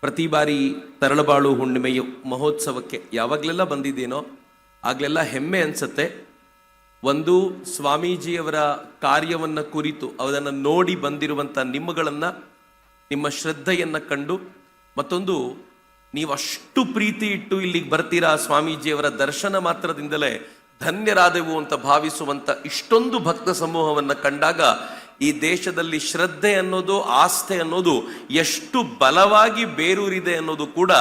ಪ್ರತಿ ಬಾರಿ ತರಳಬಾಳು ಹುಣ್ಣಿಮೆಯ ಮಹೋತ್ಸವಕ್ಕೆ ಯಾವಾಗಲೆಲ್ಲ ಬಂದಿದ್ದೀನೋ ಆಗಲೆಲ್ಲ ಹೆಮ್ಮೆ ಅನ್ಸುತ್ತೆ. ಒಂದು, ಸ್ವಾಮೀಜಿಯವರ ಕಾರ್ಯವನ್ನು ಕುರಿತು ಅದನ್ನು ನೋಡಿ ಬಂದಿರುವಂಥ ನಿಮ್ಮಗಳನ್ನು, ನಿಮ್ಮ ಶ್ರದ್ಧೆಯನ್ನು ಕಂಡು, ಮತ್ತೊಂದು, ನೀವು ಅಷ್ಟು ಪ್ರೀತಿ ಇಟ್ಟು ಇಲ್ಲಿಗೆ ಬರ್ತೀರಾ, ಸ್ವಾಮೀಜಿಯವರ ದರ್ಶನ ಮಾತ್ರದಿಂದಲೇ ಧನ್ಯರಾದೆವು ಅಂತ ಭಾವಿಸುವಂಥ ಇಷ್ಟೊಂದು ಭಕ್ತ ಸಮೂಹವನ್ನು ಕಂಡಾಗ ಈ ದೇಶದಲ್ಲಿ ಶ್ರದ್ಧೆ ಅನ್ನೋದು, ಆಸ್ಥೆ ಅನ್ನೋದು ಎಷ್ಟು ಬಲವಾಗಿ ಬೇರೂರಿದೆ ಅನ್ನೋದು ಕೂಡ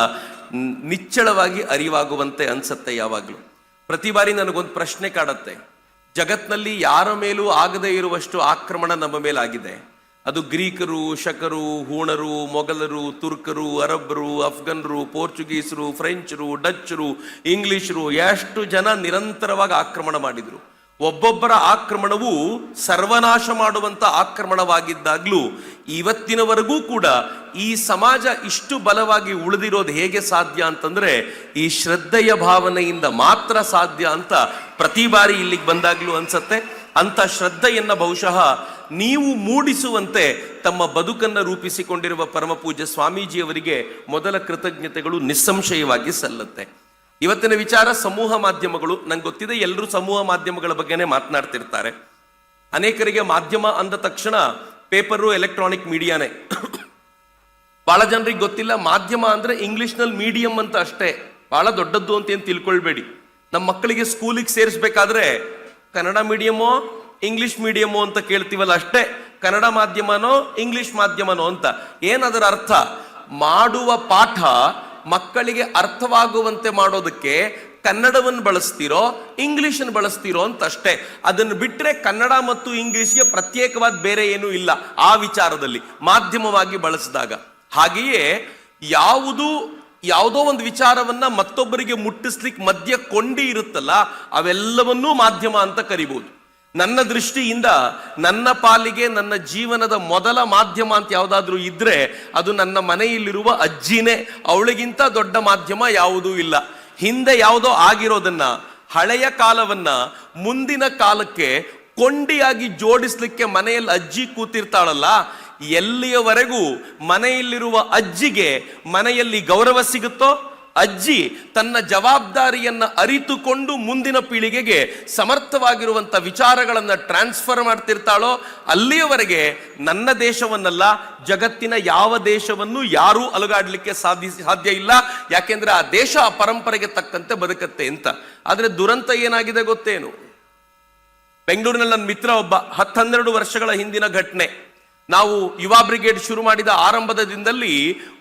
ನಿಚ್ಚಳವಾಗಿ ಅರಿವಾಗುವಂತೆ ಅನ್ಸತ್ತೆ. ಯಾವಾಗಲೂ ಪ್ರತಿ ಬಾರಿ ನನಗೊಂದು ಪ್ರಶ್ನೆ ಕಾಡತ್ತೆ. ಜಗತ್ನಲ್ಲಿ ಯಾರ ಮೇಲೂ ಆಗದೇ ಇರುವಷ್ಟು ಆಕ್ರಮಣ ನಮ್ಮ ಮೇಲಾಗಿದೆ. ಅದು ಗ್ರೀಕರು, ಶಕರು, ಹೂಣರು, ಮೊಘಲರು, ತುರ್ಕರು, ಅರಬ್ಬರು, ಅಫ್ಘನ್ರು, ಪೋರ್ಚುಗೀಸರು, ಫ್ರೆಂಚರು, ಡಚ್ಚರು, ಇಂಗ್ಲಿಷರು, ಎಷ್ಟು ಜನ ನಿರಂತರವಾಗಿ ಆಕ್ರಮಣ ಮಾಡಿದ್ರು. ಒಬ್ಬೊಬ್ಬರ ಆಕ್ರಮಣವು ಸರ್ವನಾಶ ಮಾಡುವಂತ ಆಕ್ರಮಣವಾಗಿದ್ದಾಗ್ಲೂ ಇವತ್ತಿನವರೆಗೂ ಕೂಡ ಈ ಸಮಾಜ ಇಷ್ಟು ಬಲವಾಗಿ ಉಳಿದಿರೋದು ಹೇಗೆ ಸಾಧ್ಯ ಅಂತಂದ್ರೆ ಈ ಶ್ರದ್ಧೆಯ ಭಾವನೆಯಿಂದ ಮಾತ್ರ ಸಾಧ್ಯ ಅಂತ ಪ್ರತಿ ಬಾರಿ ಇಲ್ಲಿಗೆ ಬಂದಾಗ್ಲೂ ಅನ್ಸತ್ತೆ. ಅಂತ ಶ್ರದ್ಧೆಯನ್ನ ಬಹುಶಃ ನೀವು ಮೂಡಿಸುವಂತೆ ತಮ್ಮ ಬದುಕನ್ನು ರೂಪಿಸಿಕೊಂಡಿರುವ ಪರಮಪೂಜ್ಯ ಸ್ವಾಮೀಜಿಯವರಿಗೆ ಮೊದಲ ಕೃತಜ್ಞತೆಗಳು ನಿಸ್ಸಂಶಯವಾಗಿ ಸಲ್ಲತ್ತೆ. ಇವತ್ತಿನ ವಿಚಾರ ಸಮೂಹ ಮಾಧ್ಯಮಗಳು. ನಂಗೆ ಗೊತ್ತಿದೆ, ಎಲ್ಲರೂ ಸಮೂಹ ಮಾಧ್ಯಮಗಳ ಬಗ್ಗೆನೇ ಮಾತನಾಡ್ತಿರ್ತಾರೆ. ಅನೇಕರಿಗೆ ಮಾಧ್ಯಮ ಅಂದ ತಕ್ಷಣ ಪೇಪರು, ಎಲೆಕ್ಟ್ರಾನಿಕ್ ಮೀಡಿಯಾನೇ. ಬಹಳ ಜನರಿಗೆ ಗೊತ್ತಿಲ್ಲ, ಮಾಧ್ಯಮ ಅಂದ್ರೆ ಇಂಗ್ಲಿಷ್ನಲ್ಲಿ ಮೀಡಿಯಂ ಅಂತ ಅಷ್ಟೇ, ಬಹಳ ದೊಡ್ಡದ್ದು ಅಂತ ಏನು ತಿಳ್ಕೊಳ್ಬೇಡಿ. ನಮ್ಮ ಮಕ್ಕಳಿಗೆ ಸ್ಕೂಲಿಗೆ ಸೇರಿಸ್ಬೇಕಾದ್ರೆ ಕನ್ನಡ ಮೀಡಿಯಮೋ ಇಂಗ್ಲಿಷ್ ಮೀಡಿಯಮೋ ಅಂತ ಕೇಳ್ತೀವಲ್ಲ, ಅಷ್ಟೇ. ಕನ್ನಡ ಮಾಧ್ಯಮನೋ ಇಂಗ್ಲಿಷ್ ಮಾಧ್ಯಮನೋ ಅಂತ. ಏನದರ ಅರ್ಥ? ಮಾಡುವ ಪಾಠ ಮಕ್ಕಳಿಗೆ ಅರ್ಥವಾಗುವಂತೆ ಮಾಡೋದಕ್ಕೆ ಕನ್ನಡವನ್ನು ಬಳಸ್ತಿರೋ ಇಂಗ್ಲಿಷನ್ನು ಬಳಸ್ತಿರೋ ಅಂತ ಅಷ್ಟೇ. ಅದನ್ನು ಬಿಟ್ಟರೆ ಕನ್ನಡ ಮತ್ತು ಇಂಗ್ಲಿಷ್ಗೆ ಪ್ರತ್ಯೇಕವಾದ ಬೇರೆ ಏನೂ ಇಲ್ಲ ಆ ವಿಚಾರದಲ್ಲಿ ಮಾಧ್ಯಮವಾಗಿ ಬಳಸಿದಾಗ. ಹಾಗೆಯೇ ಯಾವುದೋ ಒಂದು ವಿಚಾರವನ್ನ ಮತ್ತೊಬ್ಬರಿಗೆ ಮುಟ್ಟಿಸ್ಲಿಕ್ಕೆ ಮಧ್ಯ ಕೊಂಡಿ ಇರುತ್ತಲ್ಲ, ಅವೆಲ್ಲವನ್ನೂ ಮಾಧ್ಯಮ ಅಂತ ಕರಿಬಹುದು. ನನ್ನ ದೃಷ್ಟಿಯಿಂದ ನನ್ನ ಪಾಲಿಗೆ ನನ್ನ ಜೀವನದ ಮೊದಲ ಮಾಧ್ಯಮ ಅಂತ ಯಾವುದಾದ್ರೂ ಇದ್ರೆ ಅದು ನನ್ನ ಮನೆಯಲ್ಲಿರುವ ಅಜ್ಜಿನೇ. ಅವಳಿಗಿಂತ ದೊಡ್ಡ ಮಾಧ್ಯಮ ಯಾವುದೂ ಇಲ್ಲ. ಹಿಂದೆ ಯಾವುದೋ ಆಗಿರೋದನ್ನ, ಹಳೆಯ ಕಾಲವನ್ನ ಮುಂದಿನ ಕಾಲಕ್ಕೆ ಕೊಂಡಿಯಾಗಿ ಜೋಡಿಸ್ಲಿಕ್ಕೆ ಮನೆಯಲ್ಲಿ ಅಜ್ಜಿ ಕೂತಿರ್ತಾಳಲ್ಲ, ಎಲ್ಲಿಯವರೆಗೂ ಮನೆಯಲ್ಲಿರುವ ಅಜ್ಜಿಗೆ ಮನೆಯಲ್ಲಿ ಗೌರವ ಸಿಗುತ್ತೋ, ಅಜ್ಜಿ ತನ್ನ ಜವಾಬ್ದಾರಿಯನ್ನ ಅರಿತುಕೊಂಡು ಮುಂದಿನ ಪೀಳಿಗೆಗೆ ಸಮರ್ಥವಾಗಿರುವಂಥ ವಿಚಾರಗಳನ್ನು ಟ್ರಾನ್ಸ್ಫರ್ ಮಾಡ್ತಿರ್ತಾಳೋ, ಅಲ್ಲಿಯವರೆಗೆ ನನ್ನ ದೇಶವನ್ನಲ್ಲ, ಜಗತ್ತಿನ ಯಾವ ದೇಶವನ್ನು ಯಾರೂ ಅಲುಗಾಡ್ಲಿಕ್ಕೆ ಸಾಧ್ಯ ಇಲ್ಲ. ಯಾಕೆಂದ್ರೆ ಆ ದೇಶ ಆ ಪರಂಪರೆಗೆ ತಕ್ಕಂತೆ ಬದುಕತ್ತೆ ಅಂತ. ಆದ್ರೆ ದುರಂತ ಏನಾಗಿದೆ ಗೊತ್ತೇನು? ಬೆಂಗಳೂರಿನಲ್ಲಿ ನನ್ನ ಮಿತ್ರ ಒಬ್ಬ, 10-12 ವರ್ಷಗಳ ಹಿಂದಿನ ಘಟನೆ. ನಾವು ಯುವ ಬ್ರಿಗೇಡ್ ಶುರು ಮಾಡಿದ ಆರಂಭದ ದಿನದಲ್ಲಿ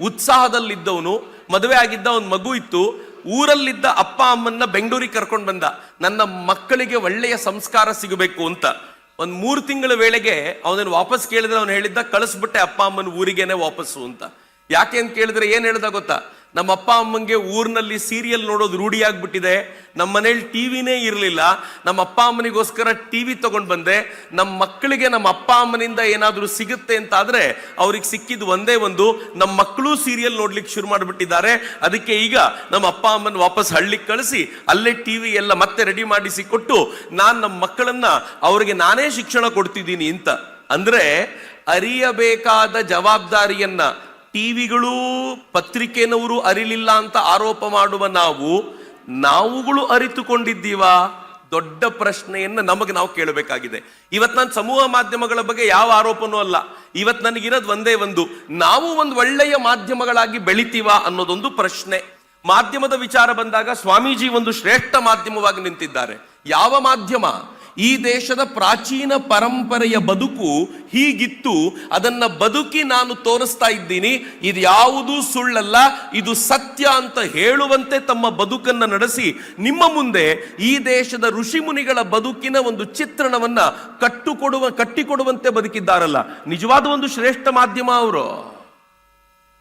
ಉತ್ಸಾಹದಲ್ಲಿದ್ದವನು, ಮದುವೆ ಆಗಿದ್ದ, ಒಂದು ಮಗು ಇತ್ತು. ಊರಲ್ಲಿದ್ದ ಅಪ್ಪ ಅಮ್ಮನ್ನ ಬೆಂಗಳೂರಿಗೆ ಕರ್ಕೊಂಡು ಬಂದ. ನನ್ನ ಮಕ್ಕಳಿಗೆ ಒಳ್ಳೆಯ ಸಂಸ್ಕಾರ ಸಿಗಬೇಕು ಅಂತ. ಒಂದು 3 ತಿಂಗಳ ವೇಳೆಗೆ ಅವನನ್ನು ವಾಪಸ್ ಕೇಳಿದ್ರೆ ಅವನು ಹೇಳಿದ್ದ, ಕಳಿಸ್ಬಿಟ್ಟೆ ಅಪ್ಪ ಅಮ್ಮನ ಊರಿಗೇನೆ ವಾಪಸ್ಸು ಅಂತ. ಯಾಕೆ ಅಂತ ಕೇಳಿದ್ರೆ ಏನ್ ಹೇಳ್ದ ಗೊತ್ತಾ? ನಮ್ಮ ಅಪ್ಪ ಅಮ್ಮಂಗೆ ಊರಿನಲ್ಲಿ ಸೀರಿಯಲ್ ನೋಡೋದು ರೂಢಿ ಆಗ್ಬಿಟ್ಟಿದೆ, ನಮ್ಮ ಮನೇಲಿ ಟಿವಿನೇ ಇರಲಿಲ್ಲ, ನಮ್ಮ ಅಪ್ಪ ಅಮ್ಮನಿಗೋಸ್ಕರ ಟಿವಿ ತಗೊಂಡು ಬಂದೆ. ನಮ್ಮ ಮಕ್ಕಳಿಗೆ ನಮ್ಮ ಅಪ್ಪ ಅಮ್ಮನಿಂದ ಏನಾದರೂ ಸಿಗುತ್ತೆ ಅಂತ ಆದ್ರೆ ಅವ್ರಿಗೆ ಸಿಕ್ಕಿದ್ದು ಒಂದೇ ಒಂದು, ನಮ್ಮ ಮಕ್ಕಳು ಸೀರಿಯಲ್ ನೋಡ್ಲಿಕ್ಕೆ ಶುರು ಮಾಡಿಬಿಟ್ಟಿದ್ದಾರೆ. ಅದಕ್ಕೆ ಈಗ ನಮ್ಮ ಅಪ್ಪ ಅಮ್ಮನ ವಾಪಸ್ ಹಳ್ಳಿಗೆ ಕಳಿಸಿ ಅಲ್ಲೇ ಟಿವಿ ಎಲ್ಲ ಮತ್ತೆ ರೆಡಿ ಮಾಡಿಸಿ ಕೊಟ್ಟು ನಾನು ನಮ್ಮ ಮಕ್ಕಳನ್ನ ಅವ್ರಿಗೆ ನಾನೇ ಶಿಕ್ಷಣ ಕೊಡ್ತಿದ್ದೀನಿ ಅಂತ. ಅಂದ್ರೆ ಅರಿಯಬೇಕಾದ ಜವಾಬ್ದಾರಿಯನ್ನ ಟಿವಿಗಳು, ಪತ್ರಿಕೆನವರು ಅರಿಲಿಲ್ಲ ಅಂತ ಆರೋಪ ಮಾಡುವ ನಾವುಗಳು ಅರಿತುಕೊಂಡಿದ್ದೀವಾ? ದೊಡ್ಡ ಪ್ರಶ್ನೆಯನ್ನ ನಮಗೆ ನಾವು ಕೇಳಬೇಕಾಗಿದೆ. ಇವತ್ತು ನಾನು ಸಮೂಹ ಮಾಧ್ಯಮಗಳ ಬಗ್ಗೆ ಯಾವ ಆರೋಪನೂ ಅಲ್ಲ. ಇವತ್ತು ನನಗಿರೋದು ಒಂದೇ ಒಂದು, ನಾವು ಒಂದು ಒಳ್ಳೆಯ ಮಾಧ್ಯಮಗಳಾಗಿ ಬೆಳಿತೀವಾ ಅನ್ನೋದೊಂದು ಪ್ರಶ್ನೆ. ಮಾಧ್ಯಮದ ವಿಚಾರ ಬಂದಾಗ ಸ್ವಾಮೀಜಿ ಒಂದು ಶ್ರೇಷ್ಠ ಮಾಧ್ಯಮವಾಗಿ ನಿಂತಿದ್ದಾರೆ. ಯಾವ ಮಾಧ್ಯಮ? ಈ ದೇಶದ ಪ್ರಾಚೀನ ಪರಂಪರೆಯ ಬದುಕು ಹೀಗಿತ್ತು, ಅದನ್ನ ಬದುಕಿ ನಾನು ತೋರಿಸ್ತಾ ಇದ್ದೀನಿ, ಇದು ಯಾವುದೂ ಸುಳ್ಳಲ್ಲ, ಇದು ಸತ್ಯ ಅಂತ ಹೇಳುವಂತೆ ತಮ್ಮ ಬದುಕನ್ನು ನಡೆಸಿ ನಿಮ್ಮ ಮುಂದೆ ಈ ದೇಶದ ಋಷಿ ಮುನಿಗಳ ಬದುಕಿನ ಒಂದು ಚಿತ್ರಣವನ್ನ ಕಟ್ಟಿಕೊಡುವಂತೆ ಬದುಕಿದ್ದಾರಲ್ಲ, ನಿಜವಾದ ಒಂದು ಶ್ರೇಷ್ಠ ಮಾಧ್ಯಮ ಅವರು.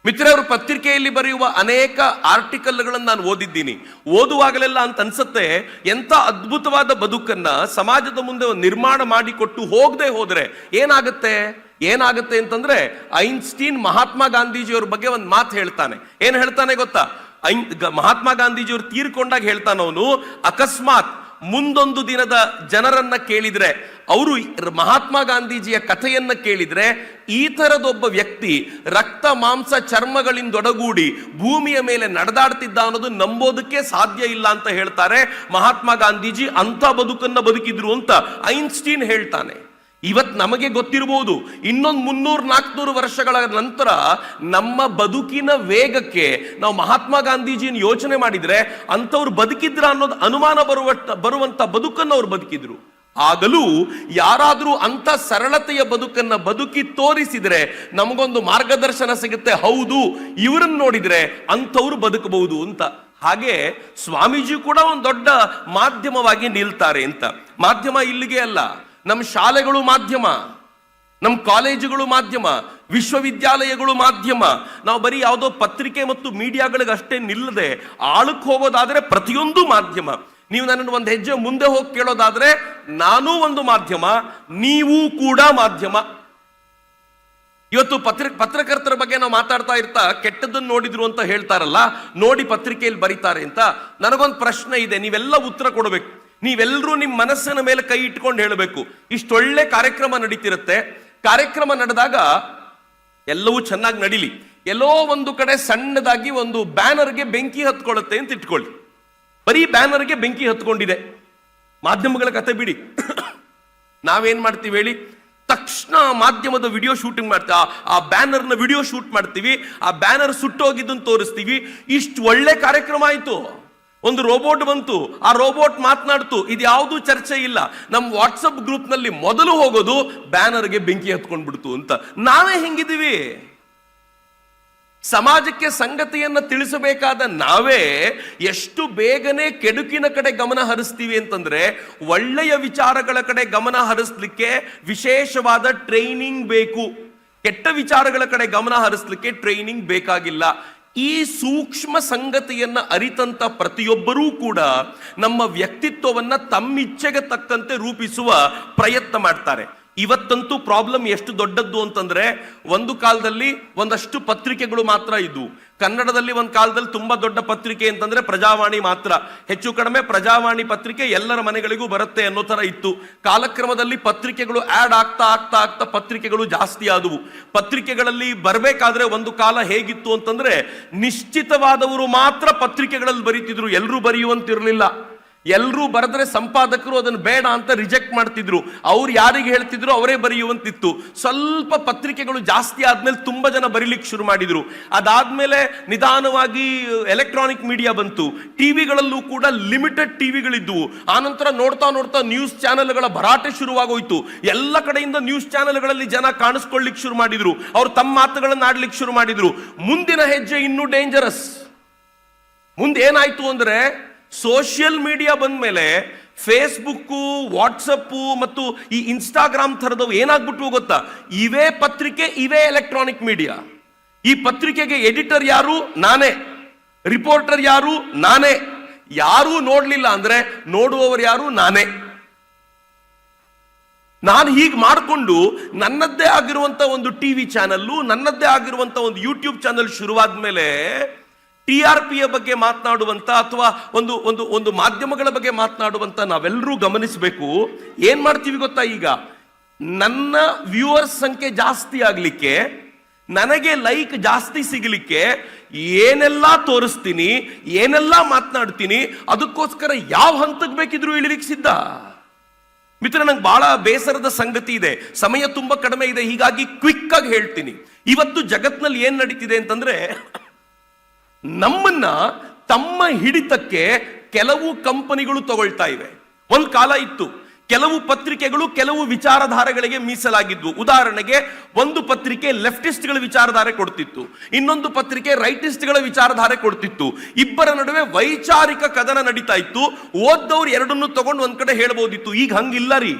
ಮಿತ್ರರು, ಪತ್ರಿಕೆಯಲ್ಲಿ ಬರೆಯುವ ಅನೇಕ ಆರ್ಟಿಕಲ್ಗಳನ್ನು ನಾನು ಓದಿದ್ದೀನಿ. ಓದುವಾಗಲೆಲ್ಲ ಅಂತ ಅನ್ಸುತ್ತೆ, ಎಂಥ ಅದ್ಭುತವಾದ ಬದುಕನ್ನ ಸಮಾಜದ ಮುಂದೆ ಒಂದು ನಿರ್ಮಾಣ ಮಾಡಿಕೊಟ್ಟು ಹೋಗದೆ ಹೋದ್ರೆ ಏನಾಗುತ್ತೆ ಅಂತಂದ್ರೆ, ಐನ್ಸ್ಟೀನ್ ಮಹಾತ್ಮ ಗಾಂಧೀಜಿಯವ್ರ ಬಗ್ಗೆ ಒಂದು ಮಾತು ಹೇಳ್ತಾನೆ. ಏನ್ ಹೇಳ್ತಾನೆ ಗೊತ್ತಾ? ಮಹಾತ್ಮ ಗಾಂಧೀಜಿಯವರು ತೀರ್ಕೊಂಡಾಗ ಹೇಳ್ತಾನವನು, ಅಕಸ್ಮಾತ್ ಮುಂದೊಂದು ದಿನದ ಜನರನ್ನ ಕೇಳಿದ್ರೆ, ಅವರು ಮಹಾತ್ಮ ಗಾಂಧೀಜಿಯ ಕಥೆಯನ್ನ ಕೇಳಿದ್ರೆ, ಈ ತರದೊಬ್ಬ ವ್ಯಕ್ತಿ ರಕ್ತ ಮಾಂಸ ಚರ್ಮಗಳಿಂದೊಡಗೂಡಿ ಭೂಮಿಯ ಮೇಲೆ ನಡೆದಾಡ್ತಿದ್ದ ಅನ್ನೋದು ನಂಬೋದಕ್ಕೆ ಸಾಧ್ಯ ಇಲ್ಲ ಅಂತ ಹೇಳ್ತಾರೆ ಮಹಾತ್ಮ ಗಾಂಧೀಜಿ. ಅಂಥ ಬದುಕನ್ನ ಬದುಕಿದ್ರು ಅಂತ ಐನ್ಸ್ಟೀನ್ ಹೇಳ್ತಾನೆ. ಇವತ್ತು ನಮಗೆ ಗೊತ್ತಿರಬಹುದು, ಇನ್ನೊಂದು 300-400 ವರ್ಷಗಳ ನಂತರ ನಮ್ಮ ಬದುಕಿನ ವೇಗಕ್ಕೆ ನಾವು ಮಹಾತ್ಮ ಗಾಂಧೀಜಿಯನ್ನು ಯೋಚನೆ ಮಾಡಿದ್ರೆ ಅಂಥವ್ರು ಬದುಕಿದ್ರ ಅನ್ನೋದು ಅನುಮಾನ ಬರುವಂತ ಬದುಕನ್ನು ಅವ್ರು ಬದುಕಿದ್ರು. ಆಗಲೂ ಯಾರಾದ್ರೂ ಅಂತ ಸರಳತೆಯ ಬದುಕನ್ನ ಬದುಕಿ ತೋರಿಸಿದ್ರೆ ನಮಗೊಂದು ಮಾರ್ಗದರ್ಶನ ಸಿಗುತ್ತೆ. ಹೌದು, ಇವರನ್ನು ನೋಡಿದ್ರೆ ಅಂಥವ್ರು ಬದುಕಬಹುದು ಅಂತ. ಹಾಗೆ ಸ್ವಾಮೀಜಿ ಕೂಡ ಒಂದು ದೊಡ್ಡ ಮಾಧ್ಯಮವಾಗಿ ನಿಲ್ತಾರೆ ಅಂತ. ಮಾಧ್ಯಮ ಇಲ್ಲಿಗೆ ಅಲ್ಲ, ನಮ್ಮ ಶಾಲೆಗಳು ಮಾಧ್ಯಮ, ನಮ್ಮ ಕಾಲೇಜುಗಳು ಮಾಧ್ಯಮ, ವಿಶ್ವವಿದ್ಯಾಲಯಗಳು ಮಾಧ್ಯಮ. ನಾವು ಬರೀ ಯಾವುದೋ ಪತ್ರಿಕೆ ಮತ್ತು ಮೀಡಿಯಾಗಳಿಗೆ ಅಷ್ಟೇ ನಿಲ್ಲದೆ ಆಳಕ್ಕೆ ಹೋಗೋದಾದ್ರೆ ಪ್ರತಿಯೊಂದು ಮಾಧ್ಯಮ. ನೀವು ನನ್ನನ್ನು ಒಂದು ಹೆಜ್ಜೆ ಮುಂದೆ ಹೋಗಿ ಕೇಳೋದಾದ್ರೆ ನಾನೂ ಒಂದು ಮಾಧ್ಯಮ, ನೀವು ಕೂಡ ಮಾಧ್ಯಮ. ಇವತ್ತು ಪತ್ರಕರ್ತರ ಬಗ್ಗೆ ನಾವು ಮಾತಾಡ್ತಾ ಇರ್ತಾ ಕೆಟ್ಟದ್ದನ್ನು ನೋಡಿದ್ರು ಅಂತ ಹೇಳ್ತಾರಲ್ಲ, ನೋಡಿ ಪತ್ರಿಕೆಯಲ್ಲಿ ಬರೀತಾರೆ ಅಂತ. ನನಗೊಂದು ಪ್ರಶ್ನೆ ಇದೆ, ನೀವೆಲ್ಲ ಉತ್ತರ ಕೊಡಬೇಕು. ನೀವೆಲ್ಲರೂ ನಿಮ್ಮ ಮನಸ್ಸಿನ ಮೇಲೆ ಕೈ ಇಟ್ಕೊಂಡು ಹೇಳಬೇಕು. ಇಷ್ಟೊಳ್ಳೆ ಕಾರ್ಯಕ್ರಮ ನಡೀತಿರುತ್ತೆ, ಕಾರ್ಯಕ್ರಮ ನಡೆದಾಗ ಎಲ್ಲವೂ ಚೆನ್ನಾಗಿ ನಡೀಲಿ, ಎಲ್ಲೋ ಒಂದು ಕಡೆ ಸಣ್ಣದಾಗಿ ಒಂದು ಬ್ಯಾನರ್ಗೆ ಬೆಂಕಿ ಹತ್ಕೊಳ್ಳುತ್ತೆ ಅಂತ ಇಟ್ಕೊಳ್ಳಿ. ಬರೀ ಬ್ಯಾನರ್ಗೆ ಬೆಂಕಿ ಹತ್ಕೊಂಡಿದೆ, ಮಾಧ್ಯಮಗಳ ಕತೆ ಬಿಡಿ. ನಾವೇನ್ ಮಾಡ್ತೀವಿ ಹೇಳಿ, ತಕ್ಷಣ ಮಾಧ್ಯಮದ ವಿಡಿಯೋ ಶೂಟಿಂಗ್ ಮಾಡ್ತೀವಿ, ಆ ಬ್ಯಾನರ್ನ ವಿಡಿಯೋ ಶೂಟ್ ಮಾಡ್ತೀವಿ, ಆ ಬ್ಯಾನರ್ ಸುಟ್ಟೋಗಿದ್ದನ್ನು ತೋರಿಸ್ತೀವಿ. ಇಷ್ಟು ಒಳ್ಳೆ ಕಾರ್ಯಕ್ರಮ ಆಯ್ತು, ಒಂದು ರೋಬೋಟ್ ಬಂತು, ಆ ರೋಬೋಟ್ ಮಾತನಾಡ್ತು, ಇದ್ಯಾವುದೂ ಚರ್ಚೆ ಇಲ್ಲ. ನಮ್ಮ ವಾಟ್ಸಪ್ ಗ್ರೂಪ್ ನಲ್ಲಿ ಮೊದಲು ಹೋಗೋದು ಬ್ಯಾನರ್ಗೆ ಬೆಂಕಿ ಹತ್ಕೊಂಡ್ಬಿಡ್ತು ಅಂತ. ನಾವೇ ಹೆಂಗಿದೀವಿ? ಸಮಾಜಕ್ಕೆ ಸಂಗತಿಯನ್ನ ತಿಳಿಸಬೇಕಾದ ನಾವೇ ಎಷ್ಟು ಬೇಗನೆ ಕೆಡುಕಿನ ಕಡೆ ಗಮನ ಹರಿಸ್ತೀವಿ ಅಂತಂದ್ರೆ, ಒಳ್ಳೆಯ ವಿಚಾರಗಳ ಕಡೆ ಗಮನ ಹರಿಸ್ಲಿಕ್ಕೆ ವಿಶೇಷವಾದ ಟ್ರೈನಿಂಗ್ ಬೇಕು. ಕೆಟ್ಟ ವಿಚಾರಗಳ ಕಡೆ ಗಮನ ಹರಿಸ್ಲಿಕ್ಕೆ ಟ್ರೈನಿಂಗ್ ಬೇಕಾಗಿಲ್ಲ. ಈ ಸೂಕ್ಷ್ಮ ಸಂಗತಿಯನ್ನ ಅರಿತಂತ ಪ್ರತಿಯೊಬ್ಬರೂ ಕೂಡ ನಮ್ಮ ವ್ಯಕ್ತಿತ್ವವನ್ನ ತಮ್ಮಿಚ್ಛೆಗೆ ತಕ್ಕಂತೆ ರೂಪಿಸುವ ಪ್ರಯತ್ನ ಮಾಡ್ತಾರೆ. ಇವತ್ತಂತೂ ಪ್ರಾಬ್ಲಮ್ ಎಷ್ಟು ದೊಡ್ಡದ್ದು ಅಂತಂದ್ರೆ, ಒಂದು ಕಾಲದಲ್ಲಿ ಒಂದಷ್ಟು ಪತ್ರಿಕೆಗಳು ಮಾತ್ರ ಇದ್ವು. ಕನ್ನಡದಲ್ಲಿ ಒಂದು ಕಾಲದಲ್ಲಿ ತುಂಬಾ ದೊಡ್ಡ ಪತ್ರಿಕೆ ಅಂತಂದ್ರೆ ಪ್ರಜಾವಾಣಿ ಮಾತ್ರ. ಹೆಚ್ಚು ಕಡಿಮೆ ಪ್ರಜಾವಾಣಿ ಪತ್ರಿಕೆ ಎಲ್ಲರ ಮನೆಗಳಿಗೂ ಬರುತ್ತೆ ಅನ್ನೋ ತರ ಇತ್ತು. ಕಾಲಕ್ರಮದಲ್ಲಿ ಪತ್ರಿಕೆಗಳು ಆಡ್ ಆಗ್ತಾ ಆಗ್ತಾ ಆಗ್ತಾ ಪತ್ರಿಕೆಗಳು ಜಾಸ್ತಿ ಆದವು. ಪತ್ರಿಕೆಗಳಲ್ಲಿ ಬರಬೇಕಾದ್ರೆ ಒಂದು ಕಾಲ ಹೇಗಿತ್ತು ಅಂತಂದ್ರೆ, ನಿಶ್ಚಿತವಾದವರು ಮಾತ್ರ ಪತ್ರಿಕೆಗಳಲ್ಲಿ ಬರೀತಿದ್ರು, ಎಲ್ಲರೂ ಬರೆಯುವಂತಿರಲಿಲ್ಲ. ಎಲ್ಲರೂ ಬರೆದ್ರೆ ಸಂಪಾದಕರು ಅದನ್ನು ಬೇಡ ಅಂತ ರಿಜೆಕ್ಟ್ ಮಾಡ್ತಿದ್ರು. ಅವ್ರು ಯಾರಿಗೆ ಹೇಳ್ತಿದ್ರು ಅವರೇ ಬರೆಯುವಂತಿತ್ತು. ಸ್ವಲ್ಪ ಪತ್ರಿಕೆಗಳು ಜಾಸ್ತಿ ಆದ್ಮೇಲೆ ತುಂಬಾ ಜನ ಬರೀಲಿಕ್ಕೆ ಶುರು ಮಾಡಿದ್ರು. ಅದಾದ್ಮೇಲೆ ನಿಧಾನವಾಗಿ ಎಲೆಕ್ಟ್ರಾನಿಕ್ ಮೀಡಿಯಾ ಬಂತು. ಟಿವಿಗಳಲ್ಲೂ ಕೂಡ ಲಿಮಿಟೆಡ್ ಟಿವಿಗಳಿದ್ವು. ಆನಂತರ ನೋಡ್ತಾ ನೋಡ್ತಾ ನ್ಯೂಸ್ ಚಾನೆಲ್ಗಳ ಭರಾಟೆ ಶುರುವಾಗೋಯ್ತು. ಎಲ್ಲ ಕಡೆಯಿಂದ ನ್ಯೂಸ್ ಚಾನೆಲ್ಗಳಲ್ಲಿ ಜನ ಕಾಣಿಸ್ಕೊಳ್ಳಿಕ್ಕೆ ಶುರು ಮಾಡಿದ್ರು, ಅವ್ರು ತಮ್ಮ ಮಾತುಗಳನ್ನು ಆಡ್ಲಿಕ್ಕೆ ಶುರು ಮಾಡಿದ್ರು. ಮುಂದಿನ ಹೆಜ್ಜೆ ಇನ್ನೂ ಡೇಂಜರಸ್. ಮುಂದೆ ಏನಾಯ್ತು ಅಂದ್ರೆ, ಸೋಷಿಯಲ್ ಮೀಡಿಯಾ ಬಂದ ಮೇಲೆ ಫೇಸ್ಬುಕ್ಕು, ವಾಟ್ಸಪ್ಪು ಮತ್ತು ಈ ಇನ್ಸ್ಟಾಗ್ರಾಮ್ ಥರದವು ಏನಾಗ್ಬಿಟ್ವು ಗೊತ್ತಾ? ಇವೇ ಪತ್ರಿಕೆ, ಇವೇ ಎಲೆಕ್ಟ್ರಾನಿಕ್ ಮೀಡಿಯಾ. ಈ ಪತ್ರಿಕೆಗೆ ಎಡಿಟರ್ ಯಾರು? ನಾನೇ. ರಿಪೋರ್ಟರ್ ಯಾರು? ನಾನೇ. ಯಾರೂ ನೋಡ್ಲಿಲ್ಲ ಅಂದ್ರೆ ನೋಡುವವರು ಯಾರು? ನಾನೇ. ನಾನು ಹೀಗೆ ಮಾಡಿಕೊಂಡು ನನ್ನದ್ದೇ ಆಗಿರುವಂತ ಒಂದು ಟಿವಿ ಚಾನಲ್ಲು, ನನ್ನದ್ದೇ ಆಗಿರುವಂತ ಒಂದು ಯೂಟ್ಯೂಬ್ ಚಾನಲ್ ಶುರುವಾದ ಮೇಲೆ TRPಯ ಬಗ್ಗೆ ಮಾತನಾಡುವಂತ ಅಥವಾ ಒಂದು ಒಂದು ಒಂದು ಮಾಧ್ಯಮಗಳ ಬಗ್ಗೆ ಮಾತನಾಡುವಂತ ನಾವೆಲ್ಲರೂ ಗಮನಿಸಬೇಕು. ಏನ್ ಮಾಡ್ತೀವಿ ಗೊತ್ತಾ? ಈಗ ನನ್ನ ವ್ಯೂವರ್ಸ್ ಸಂಖ್ಯೆ ಜಾಸ್ತಿ ಆಗ್ಲಿಕ್ಕೆ, ನನಗೆ ಲೈಕ್ ಜಾಸ್ತಿ ಸಿಗಲಿಕ್ಕೆ ಏನೆಲ್ಲ ತೋರಿಸ್ತೀನಿ, ಏನೆಲ್ಲ ಮಾತನಾಡ್ತೀನಿ, ಅದಕ್ಕೋಸ್ಕರ ಯಾವ ಹಂತಕ್ಕೆ ಬೇಕಿದ್ರು ಇಳಿಲಿಕ್ಕೆ ಸಿದ್ಧ. ಮಿತ್ರ, ನಂಗೆ ಬಹಳ ಬೇಸರದ ಸಂಗತಿ ಇದೆ, ಸಮಯ ತುಂಬಾ ಕಡಿಮೆ ಇದೆ, ಹೀಗಾಗಿ ಕ್ವಿಕ್ ಆಗಿ ಹೇಳ್ತೀನಿ. ಇವತ್ತು ಜಗತ್ನಲ್ಲಿ ಏನ್ ನಡೀತಿದೆ ಅಂತಂದ್ರೆ, ನಮ್ಮನ್ನ ತಮ್ಮ ಹಿಡಿತಕ್ಕೆ ಕೆಲವು ಕಂಪನಿಗಳು ತಗೊಳ್ತಾ ಇವೆ. ಒಂದು ಕಾಲ ಇತ್ತು, ಕೆಲವು ಪತ್ರಿಕೆಗಳು ಕೆಲವು ವಿಚಾರಧಾರೆಗಳಿಗೆ ಮೀಸಲಾಗಿದ್ವು. ಉದಾಹರಣೆಗೆ, ಒಂದು ಪತ್ರಿಕೆ ಲೆಫ್ಟಿಸ್ಟ್ಗಳ ವಿಚಾರಧಾರೆ ಕೊಡ್ತಿತ್ತು, ಇನ್ನೊಂದು ಪತ್ರಿಕೆ ರೈಟಿಸ್ಟ್ಗಳ ವಿಚಾರಧಾರೆ ಕೊಡ್ತಿತ್ತು. ಇಬ್ಬರ ನಡುವೆ ವೈಚಾರಿಕ ಕದನ ನಡೀತಾ ಇತ್ತು. ಓದ್ದವ್ರು ಎರಡನ್ನು ತಗೊಂಡು ಒಂದ್ ಕಡೆ ಹೇಳ್ಬೋದಿತ್ತು. ಈಗ ಹಂಗಿಲ್ಲ ರೀ.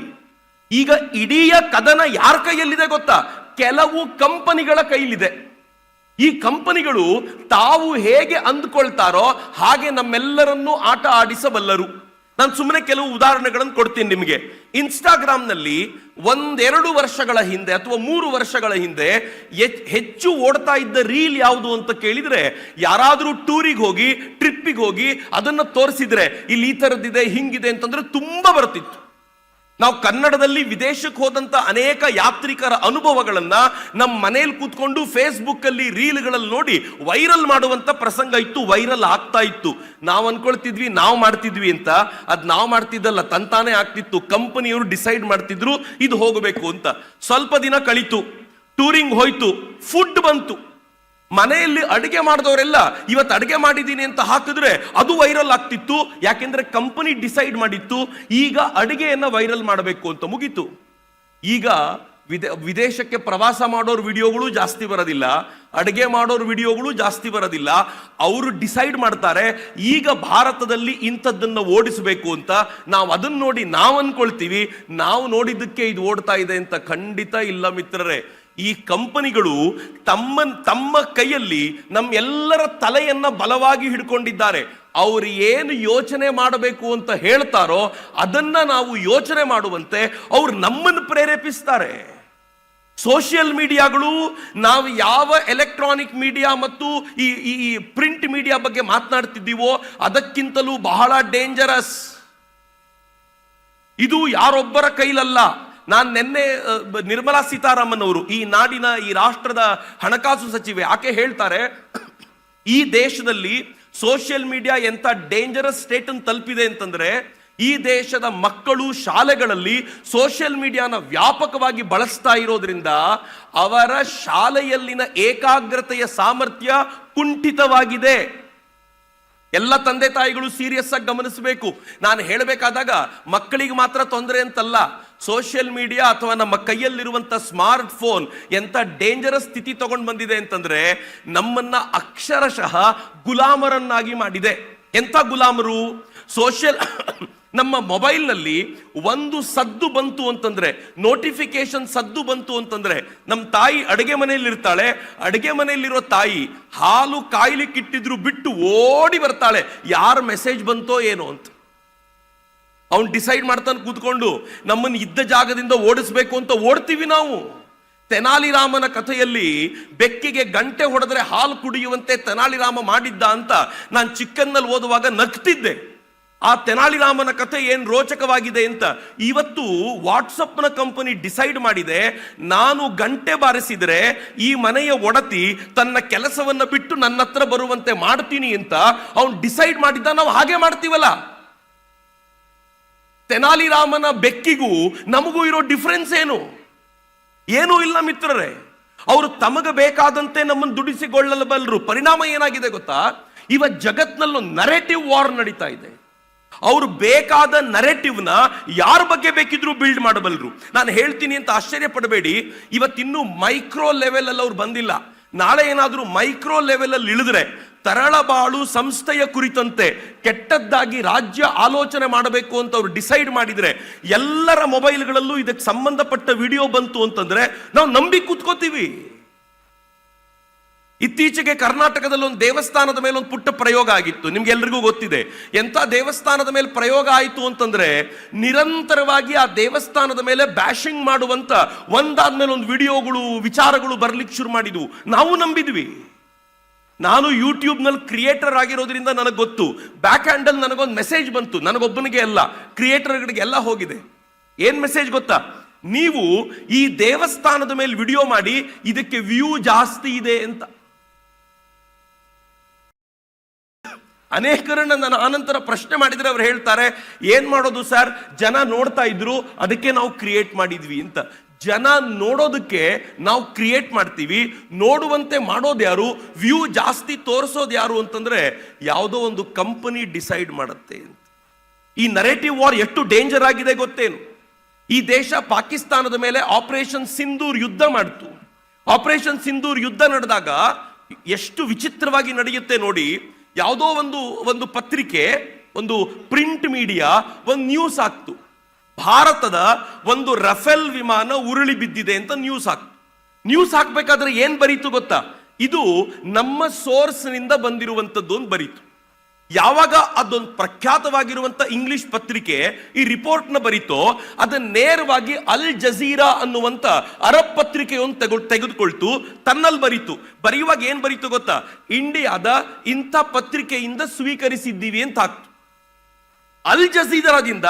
ಈಗ ಇಡೀ ಕದನ ಯಾರ ಕೈಯಲ್ಲಿದೆ ಗೊತ್ತಾ? ಕೆಲವು ಕಂಪನಿಗಳ ಕೈಲಿದೆ. ಈ ಕಂಪನಿಗಳು ತಾವು ಹೇಗೆ ಅಂದುಕೊಳ್ತಾರೋ ಹಾಗೆ ನಮ್ಮೆಲ್ಲರನ್ನೂ ಆಟ ಆಡಿಸಬಲ್ಲರು. ನಾನು ಸುಮ್ಮನೆ ಕೆಲವು ಉದಾಹರಣೆಗಳನ್ನು ಕೊಡ್ತೀನಿ ನಿಮಗೆ. ಇನ್ಸ್ಟಾಗ್ರಾಮ್ನಲ್ಲಿ 1-2 ವರ್ಷಗಳ ಹಿಂದೆ ಅಥವಾ 3 ವರ್ಷಗಳ ಹಿಂದೆ ಹೆಚ್ಚು ಓಡ್ತಾ ಇದ್ದ ರೀಲ್ ಯಾವುದು ಅಂತ ಕೇಳಿದ್ರೆ, ಯಾರಾದ್ರೂ ಟೂರಿಗೆ ಹೋಗಿ ಟ್ರಿಪ್ಪಿಗೆ ಹೋಗಿ ಅದನ್ನ ತೋರಿಸಿದ್ರೆ ಇಲ್ಲಿ ಈ ತರದಿದೆ ಹಿಂಗಿದೆ ಅಂತಂದ್ರೆ ತುಂಬಾ ಬರ್ತಿತ್ತು. ನಾವು ಕನ್ನಡದಲ್ಲಿ ವಿದೇಶಕ್ಕೆ ಹೋದಂತ ಅನೇಕ ಯಾತ್ರಿಕರ ಅನುಭವಗಳನ್ನ ನಮ್ಮ ಮನೆಯಲ್ಲಿ ಕೂತ್ಕೊಂಡು ಫೇಸ್ಬುಕ್ ಅಲ್ಲಿ ರೀಲ್ಗಳಲ್ಲಿ ನೋಡಿ ವೈರಲ್ ಮಾಡುವಂತ ಪ್ರಸಂಗ ಇತ್ತು, ವೈರಲ್ ಆಗ್ತಾ ಇತ್ತು. ನಾವು ಅನ್ಕೊಳ್ತಿದ್ವಿ ನಾವು ಮಾಡ್ತಿದ್ವಿ ಅಂತ. ಅದ್ ನಾವು ಮಾಡ್ತಿದ್ದಲ್ಲ, ತಂತಾನೆ ಆಗ್ತಿತ್ತು. ಕಂಪನಿಯವರು ಡಿಸೈಡ್ ಮಾಡ್ತಿದ್ರು ಇದು ಹೋಗಬೇಕು ಅಂತ. ಸ್ವಲ್ಪ ದಿನ ಕಳಿತು, ಟೂರಿಂಗ್ ಹೋಯ್ತು, ಫುಡ್ ಬಂತು. ಮನೆಯಲ್ಲಿ ಅಡಿಗೆ ಮಾಡಿದವರೆಲ್ಲ ಇವತ್ತು ಅಡಿಗೆ ಮಾಡಿದ್ದೀನಿ ಅಂತ ಹಾಕಿದ್ರೆ ಅದು ವೈರಲ್ ಆಗ್ತಿತ್ತು. ಯಾಕೆಂದ್ರೆ ಕಂಪನಿ ಡಿಸೈಡ್ ಮಾಡಿತ್ತು ಈಗ ಅಡಿಗೆಯನ್ನ ವೈರಲ್ ಮಾಡಬೇಕು ಅಂತ. ಮುಗೀತು. ಈಗ ವಿದೇಶಕ್ಕೆ ಪ್ರವಾಸ ಮಾಡೋರ್ ವಿಡಿಯೋಗಳು ಜಾಸ್ತಿ ಬರೋದಿಲ್ಲ, ಅಡಿಗೆ ಮಾಡೋರ್ ವಿಡಿಯೋಗಳು ಜಾಸ್ತಿ ಬರೋದಿಲ್ಲ. ಅವರು ಡಿಸೈಡ್ ಮಾಡ್ತಾರೆ ಈಗ ಭಾರತದಲ್ಲಿ ಇಂಥದ್ದನ್ನ ಓಡಿಸಬೇಕು ಅಂತ. ನಾವು ಅದನ್ನ ನೋಡಿ ನಾವು ಅನ್ಕೊಳ್ತೀವಿ ನಾವು ನೋಡಿದ್ದಕ್ಕೆ ಇದು ಓಡ್ತಾ ಇದೆ ಅಂತ. ಖಂಡಿತ ಇಲ್ಲ ಮಿತ್ರರೇ. ಈ ಕಂಪನಿಗಳು ತಮ್ಮ ಕೈಯಲ್ಲಿ ನಮ್ಮೆಲ್ಲರ ತಲೆಯನ್ನ ಬಲವಾಗಿ ಹಿಡ್ಕೊಂಡಿದ್ದಾರೆ. ಅವರು ಏನು ಯೋಚನೆ ಮಾಡಬೇಕು ಅಂತ ಹೇಳ್ತಾರೋ ಅದನ್ನ ನಾವು ಯೋಚನೆ ಮಾಡುವಂತೆ ಅವರು ನಮ್ಮನ್ನು ಪ್ರೇರೇಪಿಸ್ತಾರೆ. ಸೋಷಿಯಲ್ ಮೀಡಿಯಾಗಳು, ನಾವು ಯಾವ ಎಲೆಕ್ಟ್ರಾನಿಕ್ ಮೀಡಿಯಾ ಮತ್ತು ಈ ಪ್ರಿಂಟ್ ಮೀಡಿಯಾ ಬಗ್ಗೆ ಮಾತನಾಡ್ತಿದ್ದೀವೋ ಅದಕ್ಕಿಂತಲೂ ಬಹಳ ಡೇಂಜರಸ್. ಇದು ಯಾರೊಬ್ಬರ ಕೈಲಲ್ಲ. ನಾನು ನಿನ್ನೆ ನಿರ್ಮಲಾ ಸೀತಾರಾಮನ್ ಅವರು, ಈ ನಾಡಿನ ಈ ರಾಷ್ಟ್ರದ ಹಣಕಾಸು ಸಚಿವೆ, ಆಕೆ ಹೇಳ್ತಾರೆ ಈ ದೇಶದಲ್ಲಿ ಸೋಷಿಯಲ್ ಮೀಡಿಯಾ ಎಂತ ಡೇಂಜರಸ್ ಸ್ಟೇಟ್ ಅನ್ನು ತಲುಪಿದೆ ಅಂತಂದ್ರೆ, ಈ ದೇಶದ ಮಕ್ಕಳು ಶಾಲೆಗಳಲ್ಲಿ ಸೋಷಿಯಲ್ ಮೀಡಿಯಾನ ವ್ಯಾಪಕವಾಗಿ ಬಳಸ್ತಾ ಇರೋದ್ರಿಂದ ಅವರ ಶಾಲೆಯಲ್ಲಿನ ಏಕಾಗ್ರತೆಯ ಸಾಮರ್ಥ್ಯ ಕುಂಠಿತವಾಗಿದೆ. ಎಲ್ಲ ತಂದೆ ತಾಯಿಗಳು ಸೀರಿಯಸ್ ಆಗಿ ಗಮನಿಸಬೇಕು. ನಾನು ಹೇಳಬೇಕಾದಾಗ ಮಕ್ಕಳಿಗೆ ಮಾತ್ರ ತೊಂದರೆ ಅಂತಲ್ಲ. ಸೋಷಿಯಲ್ ಮೀಡಿಯಾ ಅಥವಾ ನಮ್ಮ ಕೈಯಲ್ಲಿರುವಂತ ಸ್ಮಾರ್ಟ್ ಫೋನ್ ಎಂತ ಡೇಂಜರಸ್ ಸ್ಥಿತಿ ತಗೊಂಡು ಬಂದಿದೆ ಅಂತಂದ್ರೆ ನಮ್ಮನ್ನ ಅಕ್ಷರಶಃ ಗುಲಾಮರನ್ನಾಗಿ ಮಾಡಿದೆ. ಎಂತ ಗುಲಾಮರು? ನಮ್ಮ ಮೊಬೈಲ್ನಲ್ಲಿ ಒಂದು ಸದ್ದು ಬಂತು ಅಂತಂದ್ರೆ, ನೋಟಿಫಿಕೇಶನ್ ಸದ್ದು ಬಂತು ಅಂತಂದ್ರೆ, ನಮ್ಮ ತಾಯಿ ಅಡುಗೆ ಮನೆಯಲ್ಲಿ ಇರ್ತಾಳೆ. ಅಡುಗೆ ಮನೆಯಲ್ಲಿರೋ ತಾಯಿ ಹಾಲು ಕಾಯ್ಲಿಕ್ಕೆ ಇಟ್ಟಿದ್ರು ಬಿಟ್ಟು ಓಡಿ ಬರ್ತಾಳೆ, ಯಾರ ಮೆಸೇಜ್ ಬಂತೋ ಏನೋ ಅಂತ. ಅವನು ಡಿಸೈಡ್ ಮಾಡ್ತಾನೆ ಕೂತ್ಕೊಂಡು ನಮ್ಮನ್ನು ಇದ್ದ ಜಾಗದಿಂದ ಓಡಿಸ್ಬೇಕು ಅಂತ ಓಡ್ತೀವಿ ನಾವು. ತೆನಾಲಿರಾಮನ ಕಥೆಯಲ್ಲಿ ಬೆಕ್ಕಿಗೆ ಗಂಟೆ ಹೊಡೆದ್ರೆ ಹಾಲು ಕುಡಿಯುವಂತೆ ತೆನಾಲಿರಾಮ ಮಾಡಿದ್ದ ಅಂತ ನಾನು ಚಿಕ್ಕನ್ನಲ್ಲಿ ಓದುವಾಗ ನಗ್ತಿದ್ದೆ. ಆ ತೆನಾಲಿರಾಮನ ಕಥೆ ಏನ್ ರೋಚಕವಾಗಿದೆ ಅಂತ. ಇವತ್ತು ವಾಟ್ಸಪ್ನ ಕಂಪನಿ ಡಿಸೈಡ್ ಮಾಡಿದೆ, ನಾನು ಗಂಟೆ ಬಾರಿಸಿದ್ರೆ ಈ ಮನೆಯ ಒಡತಿ ತನ್ನ ಕೆಲಸವನ್ನ ಬಿಟ್ಟು ನನ್ನ ಹತ್ರ ಬರುವಂತೆ ಮಾಡ್ತೀನಿ ಅಂತ ಅವನು ಡಿಸೈಡ್ ಮಾಡಿದ್ದ. ನಾವು ಹಾಗೆ ಮಾಡ್ತೀವಲ್ಲ. ತೆನಾಲಿರಾಮನ ಬೆಕ್ಕಿಗೂ ನಮಗೂ ಇರೋ ಡಿಫರೆನ್ಸ್ ಏನು? ಏನೂ ಇಲ್ಲ ಮಿತ್ರರೇ. ಅವರು ತಮಗೆ ಬೇಕಾದಂತೆ ನಮ್ಮನ್ನು ದುಡಿಸಿಕೊಳ್ಳಬಲ್ಲರು. ಪರಿಣಾಮ ಏನಾಗಿದೆ ಗೊತ್ತಾ? ಇವತ್ತು ಜಗತ್ನಲ್ಲೊಂದು ನರೇಟಿವ್ ವಾರ್ ನಡೀತಾ ಇದೆ. ಅವರು ಬೇಕಾದ ನರೇಟಿವ್ನ ಯಾರ ಬಗ್ಗೆ ಬೇಕಿದ್ರು ಬಿಲ್ಡ್ ಮಾಡಬಲ್ಲರು. ನಾನು ಹೇಳ್ತೀನಿ ಅಂತ ಆಶ್ಚರ್ಯ ಪಡಬೇಡಿ, ಇವತ್ತಿನ್ನೂ ಮೈಕ್ರೋ ಲೆವೆಲ್ ಅಲ್ಲಿ ಅವ್ರು ಬಂದಿಲ್ಲ. ನಾಳೆ ಏನಾದರೂ ಮೈಕ್ರೋ ಲೆವೆಲ್ ಅಲ್ಲಿ ಇಳಿದ್ರೆ, ತರಳಬಾಳು ಸಂಸ್ಥೆಯ ಕುರಿತಂತೆ ಕೆಟ್ಟದ್ದಾಗಿ ರಾಜ್ಯ ಆಲೋಚನೆ ಮಾಡಬೇಕು ಅಂತ ಅವರು ಡಿಸೈಡ್ ಮಾಡಿದ್ರೆ, ಎಲ್ಲರ ಮೊಬೈಲ್ಗಳಲ್ಲೂ ಇದಕ್ಕೆ ಸಂಬಂಧಪಟ್ಟ ವಿಡಿಯೋ ಬಂತು ಅಂತಂದ್ರೆ ನಾವು ನಂಬಿ ಕೂತ್ಕೋತೀವಿ. ಇತ್ತೀಚೆಗೆ ಕರ್ನಾಟಕದಲ್ಲಿ ಒಂದು ದೇವಸ್ಥಾನದ ಮೇಲೆ ಒಂದು ಪುಟ್ಟ ಪ್ರಯೋಗ ಆಗಿತ್ತು, ನಿಮ್ಗೆಲ್ರಿಗೂ ಗೊತ್ತಿದೆ. ಎಂತ ದೇವಸ್ಥಾನದ ಮೇಲೆ ಪ್ರಯೋಗ ಆಯಿತು ಅಂತಂದ್ರೆ, ನಿರಂತರವಾಗಿ ಆ ದೇವಸ್ಥಾನದ ಮೇಲೆ ಬ್ಯಾಶಿಂಗ್ ಮಾಡುವಂತ ಒಂದಾದ್ಮೇಲೆ ಒಂದು ವಿಡಿಯೋಗಳು ವಿಚಾರಗಳು ಬರ್ಲಿಕ್ಕೆ ಶುರು ಮಾಡಿದ್ವು. ನಾವು ನಂಬಿದ್ವಿ. ನಾನು ಯೂಟ್ಯೂಬ್ನಲ್ಲಿ ಕ್ರಿಯೇಟರ್ ಆಗಿರೋದ್ರಿಂದ ನನಗೆ ಗೊತ್ತು. ಬ್ಯಾಕ್ ಹ್ಯಾಂಡಲ್ ನನಗೊಂದು ಮೆಸೇಜ್ ಬಂತು, ನನಗೊಬ್ಬನಿಗೆ ಅಲ್ಲ, ಕ್ರಿಯೇಟರ್ಗಳಿಗೆಲ್ಲ ಹೋಗಿದೆ. ಏನ್ ಮೆಸೇಜ್ ಗೊತ್ತಾ? ನೀವು ಈ ದೇವಸ್ಥಾನದ ಮೇಲೆ ವಿಡಿಯೋ ಮಾಡಿ ಇದಕ್ಕೆ ವ್ಯೂ ಜಾಸ್ತಿ ಇದೆ ಅಂತ. ಅನೇಕರನ್ನ ನಾನು ಆನಂತರ ಪ್ರಶ್ನೆ ಮಾಡಿದ್ರೆ ಅವ್ರು ಹೇಳ್ತಾರೆ, ಏನ್ ಮಾಡೋದು ಸರ್, ಜನ ನೋಡ್ತಾ ಇದ್ರು ಅದಕ್ಕೆ ನಾವು ಕ್ರಿಯೇಟ್ ಮಾಡಿದ್ವಿ ಅಂತ. ಜನ ನೋಡೋದಕ್ಕೆ ನಾವು ಕ್ರಿಯೇಟ್ ಮಾಡ್ತೀವಿ, ನೋಡುವಂತೆ ಮಾಡೋದು ಯಾರು, ವ್ಯೂ ಜಾಸ್ತಿ ತೋರಿಸೋದು ಯಾರು ಅಂತಂದ್ರೆ ಯಾವುದೋ ಒಂದು ಕಂಪನಿ ಡಿಸೈಡ್ ಮಾಡುತ್ತೆ ಅಂತ. ಈ ನರೇಟಿವ್ ವಾರ್ ಎಷ್ಟು ಡೇಂಜರ್ ಆಗಿದೆ ಗೊತ್ತೇನು? ಈ ದೇಶ ಪಾಕಿಸ್ತಾನದ ಮೇಲೆ ಆಪರೇಷನ್ ಸಿಂಧೂರ್ ಯುದ್ಧ ಮಾಡಿತು. ಆಪರೇಷನ್ ಸಿಂಧೂರ್ ಯುದ್ಧ ನಡೆದಾಗ ಎಷ್ಟು ವಿಚಿತ್ರವಾಗಿ ನಡೆಯುತ್ತೆ ನೋಡಿ. ಯಾವುದೋ ಒಂದು ಪತ್ರಿಕೆ, ಒಂದು ಪ್ರಿಂಟ್ ಮೀಡಿಯಾ ಒಂದು ನ್ಯೂಸ್ ಹಾಕ್ತು, ಭಾರತದ ಒಂದು ರಫೇಲ್ ವಿಮಾನ ಉರುಳಿ ಬಿದ್ದಿದೆ ಅಂತ ನ್ಯೂಸ್ ಹಾಕ್ತು. ನ್ಯೂಸ್ ಹಾಕ್ಬೇಕಾದ್ರೆ ಏನ್ ಬರೀತು ಗೊತ್ತಾ? ಇದು ನಮ್ಮ ಸೋರ್ಸ್ ನಿಂದ ಬಂದಿರುವಂತದ್ದು ಅಂತ ಬರೀತು. ಯಾವಾಗ ಅದೊಂದು ಪ್ರಖ್ಯಾತವಾಗಿರುವಂತ ಇಂಗ್ಲಿಷ್ ಪತ್ರಿಕೆ ಈ ರಿಪೋರ್ಟ್ ನ ಬರೀತೋ ಅದನ್ನ ನೇರವಾಗಿ ಅಲ್ ಜಜೀರಾ ಅನ್ನುವಂತ ಅರಬ್ ಪತ್ರಿಕೆಯನ್ನು ತೆಗೆದುಕೊಳ್ತು ತನ್ನಲ್ಲಿ ಬರೀತು. ಬರೆಯುವಾಗ ಏನ್ ಬರೀತು ಗೊತ್ತಾ? ಇಂಡಿಯಾದ ಇಂಥ ಪತ್ರಿಕೆಯಿಂದ ಸ್ವೀಕರಿಸಿದ್ದೀವಿ ಅಂತ ಹಾಕ್ತು. ಅಲ್ ಜಜೀರಾದಿಂದ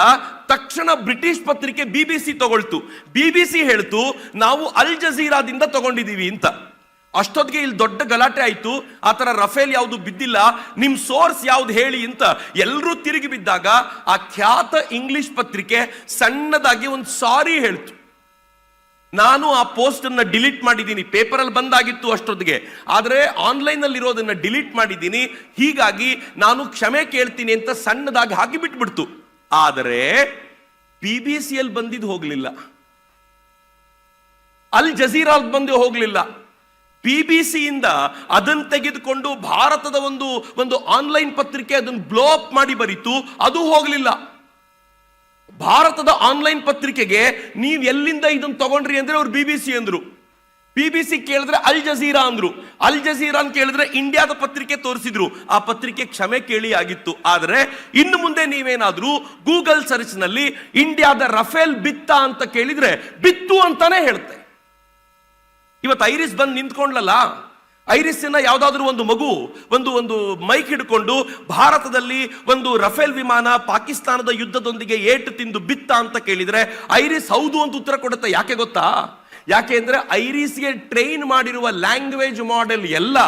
ತಕ್ಷಣ ಬ್ರಿಟಿಷ್ ಪತ್ರಿಕೆ BBC ತಗೊಳ್ತು. BBC ಹೇಳ್ತು ನಾವು ಅಲ್ ಜಜೀರಾದಿಂದ ತಗೊಂಡಿದ್ದೀವಿ ಅಂತ. ಅಷ್ಟೊತ್ತಿಗೆ ಇಲ್ಲಿ ದೊಡ್ಡ ಗಲಾಟೆ ಆಯ್ತು. ಆ ತರ ರಫೇಲ್ ಯಾವುದು ಬಿದ್ದಿಲ್ಲ, ನಿಮ್ ಸೋರ್ಸ್ ಯಾವ್ದು ಹೇಳಿ ಅಂತ ಎಲ್ಲರೂ ತಿರುಗಿ ಬಿದ್ದಾಗ ಆ ಖ್ಯಾತ ಇಂಗ್ಲಿಷ್ ಪತ್ರಿಕೆ ಸಣ್ಣದಾಗಿ ಒಂದು ಸಾರಿ ಹೇಳ್ತು. ನಾನು ಆ ಪೋಸ್ಟ್ ಅನ್ನ ಡಿಲೀಟ್ ಮಾಡಿದ್ದೀನಿ, ಪೇಪರ್ ಅಲ್ಲಿ ಬಂದಾಗಿತ್ತು ಅಷ್ಟೊತ್ತಿಗೆ, ಆದ್ರೆ ಆನ್ಲೈನ್ ಅಲ್ಲಿ ಇರೋದನ್ನ ಡಿಲೀಟ್ ಮಾಡಿದ್ದೀನಿ, ಹೀಗಾಗಿ ನಾನು ಕ್ಷಮೆ ಕೇಳ್ತೀನಿ ಅಂತ ಸಣ್ಣದಾಗಿ ಹಾಕಿ ಬಿಟ್ಬಿಡ್ತು. ಆದರೆ BBC ಅಲ್ಲಿ ಬಂದಿದ್ದು ಹೋಗ್ಲಿಲ್ಲ, ಅಲ್ ಜಜೀರಾ ಬಂದು ಹೋಗ್ಲಿಲ್ಲ. BBC ಇಂದ ಅದನ್ನು ತೆಗೆದುಕೊಂಡು ಭಾರತದ ಒಂದು ಆನ್ಲೈನ್ ಪತ್ರಿಕೆ ಅದನ್ನು ಬ್ಲೋ ಅಪ್ ಮಾಡಿ ಬರೀತು, ಅದು ಹೋಗ್ಲಿಲ್ಲ. ಭಾರತದ ಆನ್ಲೈನ್ ಪತ್ರಿಕೆಗೆ ನೀವು ಎಲ್ಲಿಂದ ಇದನ್ನು ತಗೊಂಡ್ರಿ ಅಂದ್ರೆ ಅವ್ರು BBC ಅಂದ್ರು. BBC ಕೇಳಿದ್ರೆ ಅಲ್ ಜಜೀರಾ ಅಂದ್ರು. ಅಲ್ ಜಜೀರಾ ಅಂತ ಕೇಳಿದ್ರೆ ಇಂಡಿಯಾದ ಪತ್ರಿಕೆ ತೋರಿಸಿದ್ರು. ಆ ಪತ್ರಿಕೆ ಕ್ಷಮೆ ಕೇಳಿ ಆಗಿತ್ತು. ಆದ್ರೆ ಇನ್ನು ಮುಂದೆ ನೀವೇನಾದ್ರೂ ಗೂಗಲ್ ಸರ್ಚ್ ನಲ್ಲಿ ಇಂಡಿಯಾದ ರಫೇಲ್ ಬಿತ್ತ ಅಂತ ಕೇಳಿದ್ರೆ ಬಿತ್ತು ಅಂತಾನೆ ಹೇಳುತ್ತೆ. ಇವತ್ತು ಐರಿಸ್ ಬಂದು ನಿಂತ್ಕೊಂಡ್ಲಲ್ಲ, ಐರಿಸ್ನ ಯಾವ್ದಾದ್ರು ಒಂದು ಮಗು ಒಂದು ಮೈಕ್ ಹಿಡ್ಕೊಂಡು ಭಾರತದಲ್ಲಿ ಒಂದು ರಫೇಲ್ ವಿಮಾನ ಪಾಕಿಸ್ತಾನದ ಯುದ್ಧದೊಂದಿಗೆ ಏಟು ತಿಂದು ಬಿತ್ತ ಅಂತ ಕೇಳಿದ್ರೆ ಐರಿಸ್ ಹೌದು ಅಂತ ಉತ್ತರ ಕೊಡುತ್ತೆ. ಯಾಕೆ ಗೊತ್ತಾ? ಯಾಕೆ ಅಂದ್ರೆ ಐರಿಸ್ಗೆ ಟ್ರೈನ್ ಮಾಡಿರುವ ಲ್ಯಾಂಗ್ವೇಜ್ ಮಾಡೆಲ್ ಎಲ್ಲ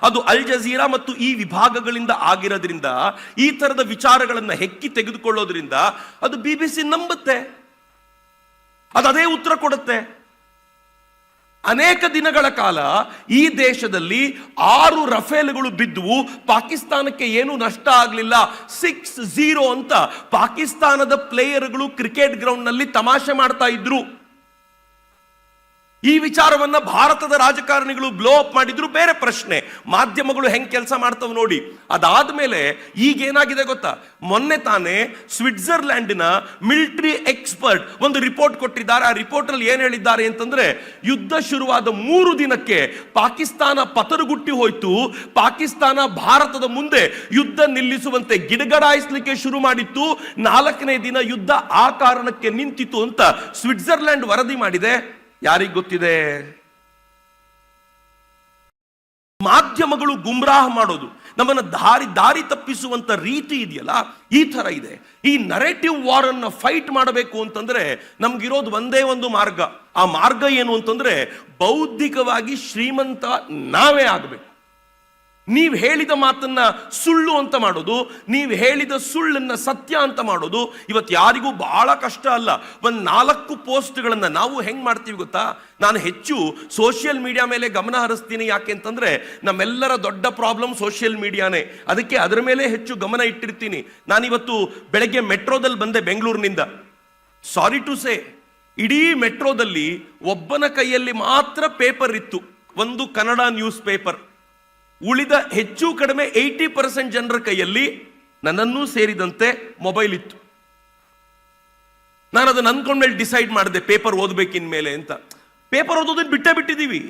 ಅದು ಅಲ್ ಜಜೀರಾ ಮತ್ತು ಈ ವಿಭಾಗಗಳಿಂದ ಆಗಿರೋದ್ರಿಂದ, ಈ ತರದ ವಿಚಾರಗಳನ್ನ ಹೆಕ್ಕಿ ತೆಗೆದುಕೊಳ್ಳೋದ್ರಿಂದ ಅದು BBC ನಂಬುತ್ತೆ, ಅದು ಅದೇ ಉತ್ತರ ಕೊಡುತ್ತೆ. ಅನೇಕ ದಿನಗಳ ಕಾಲ ಈ ದೇಶದಲ್ಲಿ 6 ರಫೇಲ್ಗಳು ಬಿದ್ದು ಪಾಕಿಸ್ತಾನಕ್ಕೆ ಏನು ನಷ್ಟ ಆಗಲಿಲ್ಲ. 6-0 ಅಂತ ಪಾಕಿಸ್ತಾನದ ಪ್ಲೇಯರ್ಗಳು ಕ್ರಿಕೆಟ್ ಗ್ರೌಂಡ್ ನಲ್ಲಿ ತಮಾಷೆ ಮಾಡ್ತಾ ಇದ್ರು. ಈ ವಿಚಾರವನ್ನ ಭಾರತದ ರಾಜಕಾರಣಿಗಳು ಬ್ಲೋ ಅಪ್ ಮಾಡಿದ್ರು, ಬೇರೆ ಪ್ರಶ್ನೆ. ಮಾಧ್ಯಮಗಳು ಹೆಂಗ್ ಕೆಲಸ ಮಾಡ್ತಾವ್ ನೋಡಿ. ಅದಾದ್ಮೇಲೆ ಈಗೇನಾಗಿದೆ ಗೊತ್ತಾ? ಮೊನ್ನೆ ತಾನೇ ಸ್ವಿಟ್ಜರ್ಲ್ಯಾಂಡಿನ ಮಿಲಿಟರಿ ಎಕ್ಸ್ಪರ್ಟ್ ಒಂದು ರಿಪೋರ್ಟ್ ಕೊಟ್ಟಿದ್ದಾರೆ. ಆ ರಿಪೋರ್ಟ್ ಅಲ್ಲಿ ಏನ್ ಹೇಳಿದ್ದಾರೆ ಅಂತಂದ್ರೆ, ಯುದ್ಧ ಶುರುವಾದ 3 ದಿನಕ್ಕೆ ಪಾಕಿಸ್ತಾನ ಪತರುಗುಟ್ಟಿ ಹೋಯ್ತು. ಪಾಕಿಸ್ತಾನ ಭಾರತದ ಮುಂದೆ ಯುದ್ಧ ನಿಲ್ಲಿಸುವಂತೆ ಗಿಡಗಡಾಯಿಸ್ಲಿಕ್ಕೆ ಶುರು ಮಾಡಿತ್ತು. 4ನೇ ದಿನ ಯುದ್ಧ ಆ ಕಾರಣಕ್ಕೆ ನಿಂತಿತು ಅಂತ ಸ್ವಿಟ್ಜರ್ಲ್ಯಾಂಡ್ ವರದಿ ಮಾಡಿದೆ. ಯಾರಿಗೆ ಗೊತ್ತಿದೆ? ಮಾಧ್ಯಮಗಳು ಗುಮ್ರಾಹ ಮಾಡೋದು, ನಮ್ಮನ್ನ ದಾರಿ ತಪ್ಪಿಸುವಂತ ರೀತಿ ಇದೆಯಲ್ಲ, ಈ ತರ ಇದೆ. ಈ ನರೇಟಿವ್ ವಾರ್ ಅನ್ನ ಫೈಟ್ ಮಾಡಬೇಕು ಅಂತಂದ್ರೆ ನಮ್ಗಿರೋದು ಒಂದೇ ಒಂದು ಮಾರ್ಗ. ಆ ಮಾರ್ಗ ಏನು ಅಂತಂದ್ರೆ ಬೌದ್ಧಿಕವಾಗಿ ಶ್ರೀಮಂತ ನಾವೇ ಆಗಬೇಕು. ನೀವು ಹೇಳಿದ ಮಾತನ್ನ ಸುಳ್ಳು ಅಂತ ಮಾಡೋದು, ನೀವು ಹೇಳಿದ ಸುಳ್ಳನ್ನ ಸತ್ಯ ಅಂತ ಮಾಡೋದು ಇವತ್ತು ಯಾರಿಗೂ ಬಹಳ ಕಷ್ಟ ಅಲ್ಲ. ಒಂದು 4 ಪೋಸ್ಟ್ಗಳನ್ನ ನಾವು ಹೆಂಗ್ ಮಾಡ್ತೀವಿ ಗೊತ್ತಾ? ನಾನು ಹೆಚ್ಚು ಸೋಷಿಯಲ್ ಮೀಡಿಯಾ ಮೇಲೆ ಗಮನ ಹರಿಸ್ತೀನಿ. ಯಾಕೆ ಅಂತಂದ್ರೆ ನಮ್ಮೆಲ್ಲರ ದೊಡ್ಡ ಪ್ರಾಬ್ಲಮ್ ಸೋಷಿಯಲ್ ಮೀಡಿಯಾನೇ. ಅದಕ್ಕೆ ಅದರ ಮೇಲೆ ಹೆಚ್ಚು ಗಮನ ಇಟ್ಟಿರ್ತೀನಿ. ನಾನಿವತ್ತು ಬೆಳಗ್ಗೆ ಮೆಟ್ರೋದಲ್ಲಿ ಬಂದೆ ಬೆಂಗಳೂರಿನಿಂದ. ಸಾರಿ ಟು ಸೇ, ಇಡೀ ಮೆಟ್ರೋದಲ್ಲಿ ಒಬ್ಬನ ಕೈಯಲ್ಲಿ ಮಾತ್ರ ಪೇಪರ್ ಇತ್ತು, ಒಂದು ಕನ್ನಡ ನ್ಯೂಸ್ ಪೇಪರ್. ಉಳಿದ ಹೆಚ್ಚು ಕಡಿಮೆ 80% ಜನರ ಕೈಯಲ್ಲಿ, ನನ್ನನ್ನೂ ಸೇರಿದಂತೆ, ಮೊಬೈಲ್ ಇತ್ತು. ನಾನು ಅದನ್ನು ಅಂದ್ಕೊಂಡ್ಮೇಲೆ ಡಿಸೈಡ್ ಮಾಡಿದೆ ಪೇಪರ್ ಓದಬೇಕಿನ್ಮೇಲೆ ಅಂತ. ಪೇಪರ್ ಓದೋದನ್ನ ಬಿಟ್ಟಿದ್ದೀವಿ,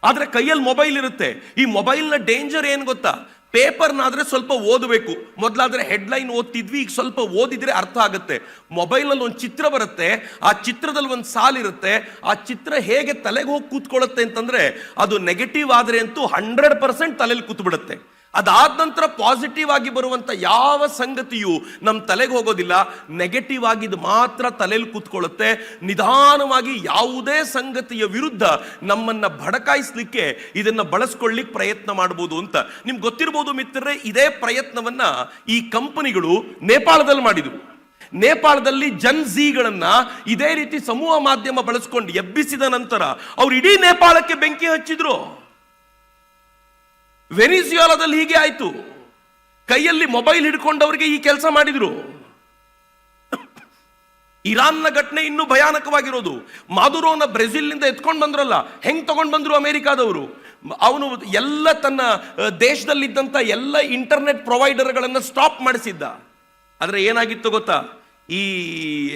ಆದ್ರೆ ಕೈಯಲ್ಲಿ ಮೊಬೈಲ್ ಇರುತ್ತೆ. ಈ ಮೊಬೈಲ್ನ ಡೇಂಜರ್ ಏನು ಗೊತ್ತಾ? ಪೇಪರ್ನಾದ್ರೆ ಸ್ವಲ್ಪ ಓದಬೇಕು. ಮೊದಲಾದ್ರೆ ಹೆಡ್ಲೈನ್ ಓದ್ತಿದ್ವಿ, ಈಗ ಸ್ವಲ್ಪ ಓದಿದ್ರೆ ಅರ್ಥ ಆಗುತ್ತೆ. ಮೊಬೈಲ್ನಲ್ಲಿ ಒಂದು ಚಿತ್ರ ಬರುತ್ತೆ, ಆ ಚಿತ್ರದಲ್ಲಿ ಒಂದು ಸಾಲಿರುತ್ತೆ. ಆ ಚಿತ್ರ ಹೇಗೆ ತಲೆಗೆ ಹೋಗಿ ಕೂತ್ಕೊಳ್ಳುತ್ತೆ ಅಂತಂದ್ರೆ, ಅದು ನೆಗೆಟಿವ್ ಆದ್ರೆ ಅಂತೂ 100% ತಲೆಯಲ್ಲಿ ಕೂತ್ಬಿಡುತ್ತೆ. ಅದಾದ ನಂತರ ಪಾಸಿಟಿವ್ ಆಗಿ ಬರುವಂತ ಯಾವ ಸಂಗತಿಯು ನಮ್ಮ ತಲೆಗೆ ಹೋಗೋದಿಲ್ಲ, ನೆಗೆಟಿವ್ ಆಗಿದ್ದು ಮಾತ್ರ ತಲೆಯಲ್ಲಿ ಕೂತ್ಕೊಳ್ಳುತ್ತೆ. ನಿಧಾನವಾಗಿ ಯಾವುದೇ ಸಂಗತಿಯ ವಿರುದ್ಧ ನಮ್ಮನ್ನ ಭಡಕಾಯಿಸ್ಲಿಕ್ಕೆ ಇದನ್ನ ಬಳಸ್ಕೊಳ್ಳಿಕ್ಕೆ ಪ್ರಯತ್ನ ಮಾಡಬಹುದು ಅಂತ ನಿಮ್ಗೆ ಗೊತ್ತಿರಬಹುದು ಮಿತ್ರರೇ. ಇದೇ ಪ್ರಯತ್ನವನ್ನ ಈ ಕಂಪನಿಗಳು ನೇಪಾಳದಲ್ಲಿ ಮಾಡಿದ್ರು. ನೇಪಾಳದಲ್ಲಿ ಜನ್ಝೀಗಳನ್ನ ಇದೇ ರೀತಿ ಸಮೂಹ ಮಾಧ್ಯಮ ಬಳಸ್ಕೊಂಡು ಎಬ್ಬಿಸಿದ ನಂತರ ಅವ್ರು ಇಡೀ ನೇಪಾಳಕ್ಕೆ ಬೆಂಕಿ ಹಚ್ಚಿದ್ರು. ವೆನಿಜುಯಾಲಾದಲ್ಲಿ ಹೀಗೆ ಆಯ್ತು. ಕೈಯಲ್ಲಿ ಮೊಬೈಲ್ ಹಿಡ್ಕೊಂಡವರಿಗೆ ಈ ಕೆಲಸ ಮಾಡಿದ್ರು. ಇರಾನ್ನ ಘಟನೆ ಇನ್ನೂ ಭಯಾನಕವಾಗಿರೋದು. ಮಾದುರೋನ ಬ್ರೆಜಿಲ್ನಿಂದ ಎತ್ಕೊಂಡು ಬಂದ್ರಲ್ಲ, ಹೆಂಗ್ ತಗೊಂಡ್ ಬಂದ್ರು ಅಮೆರಿಕಾದವರು. ಅವನು ಎಲ್ಲ ತನ್ನ ದೇಶದಲ್ಲಿದ್ದಂತ ಎಲ್ಲ ಇಂಟರ್ನೆಟ್ ಪ್ರೊವೈಡರ್ಗಳನ್ನ ಸ್ಟಾಪ್ ಮಾಡಿಸಿದ್ದ. ಆದ್ರೆ ಏನಾಗಿತ್ತು ಗೊತ್ತಾ? ಈ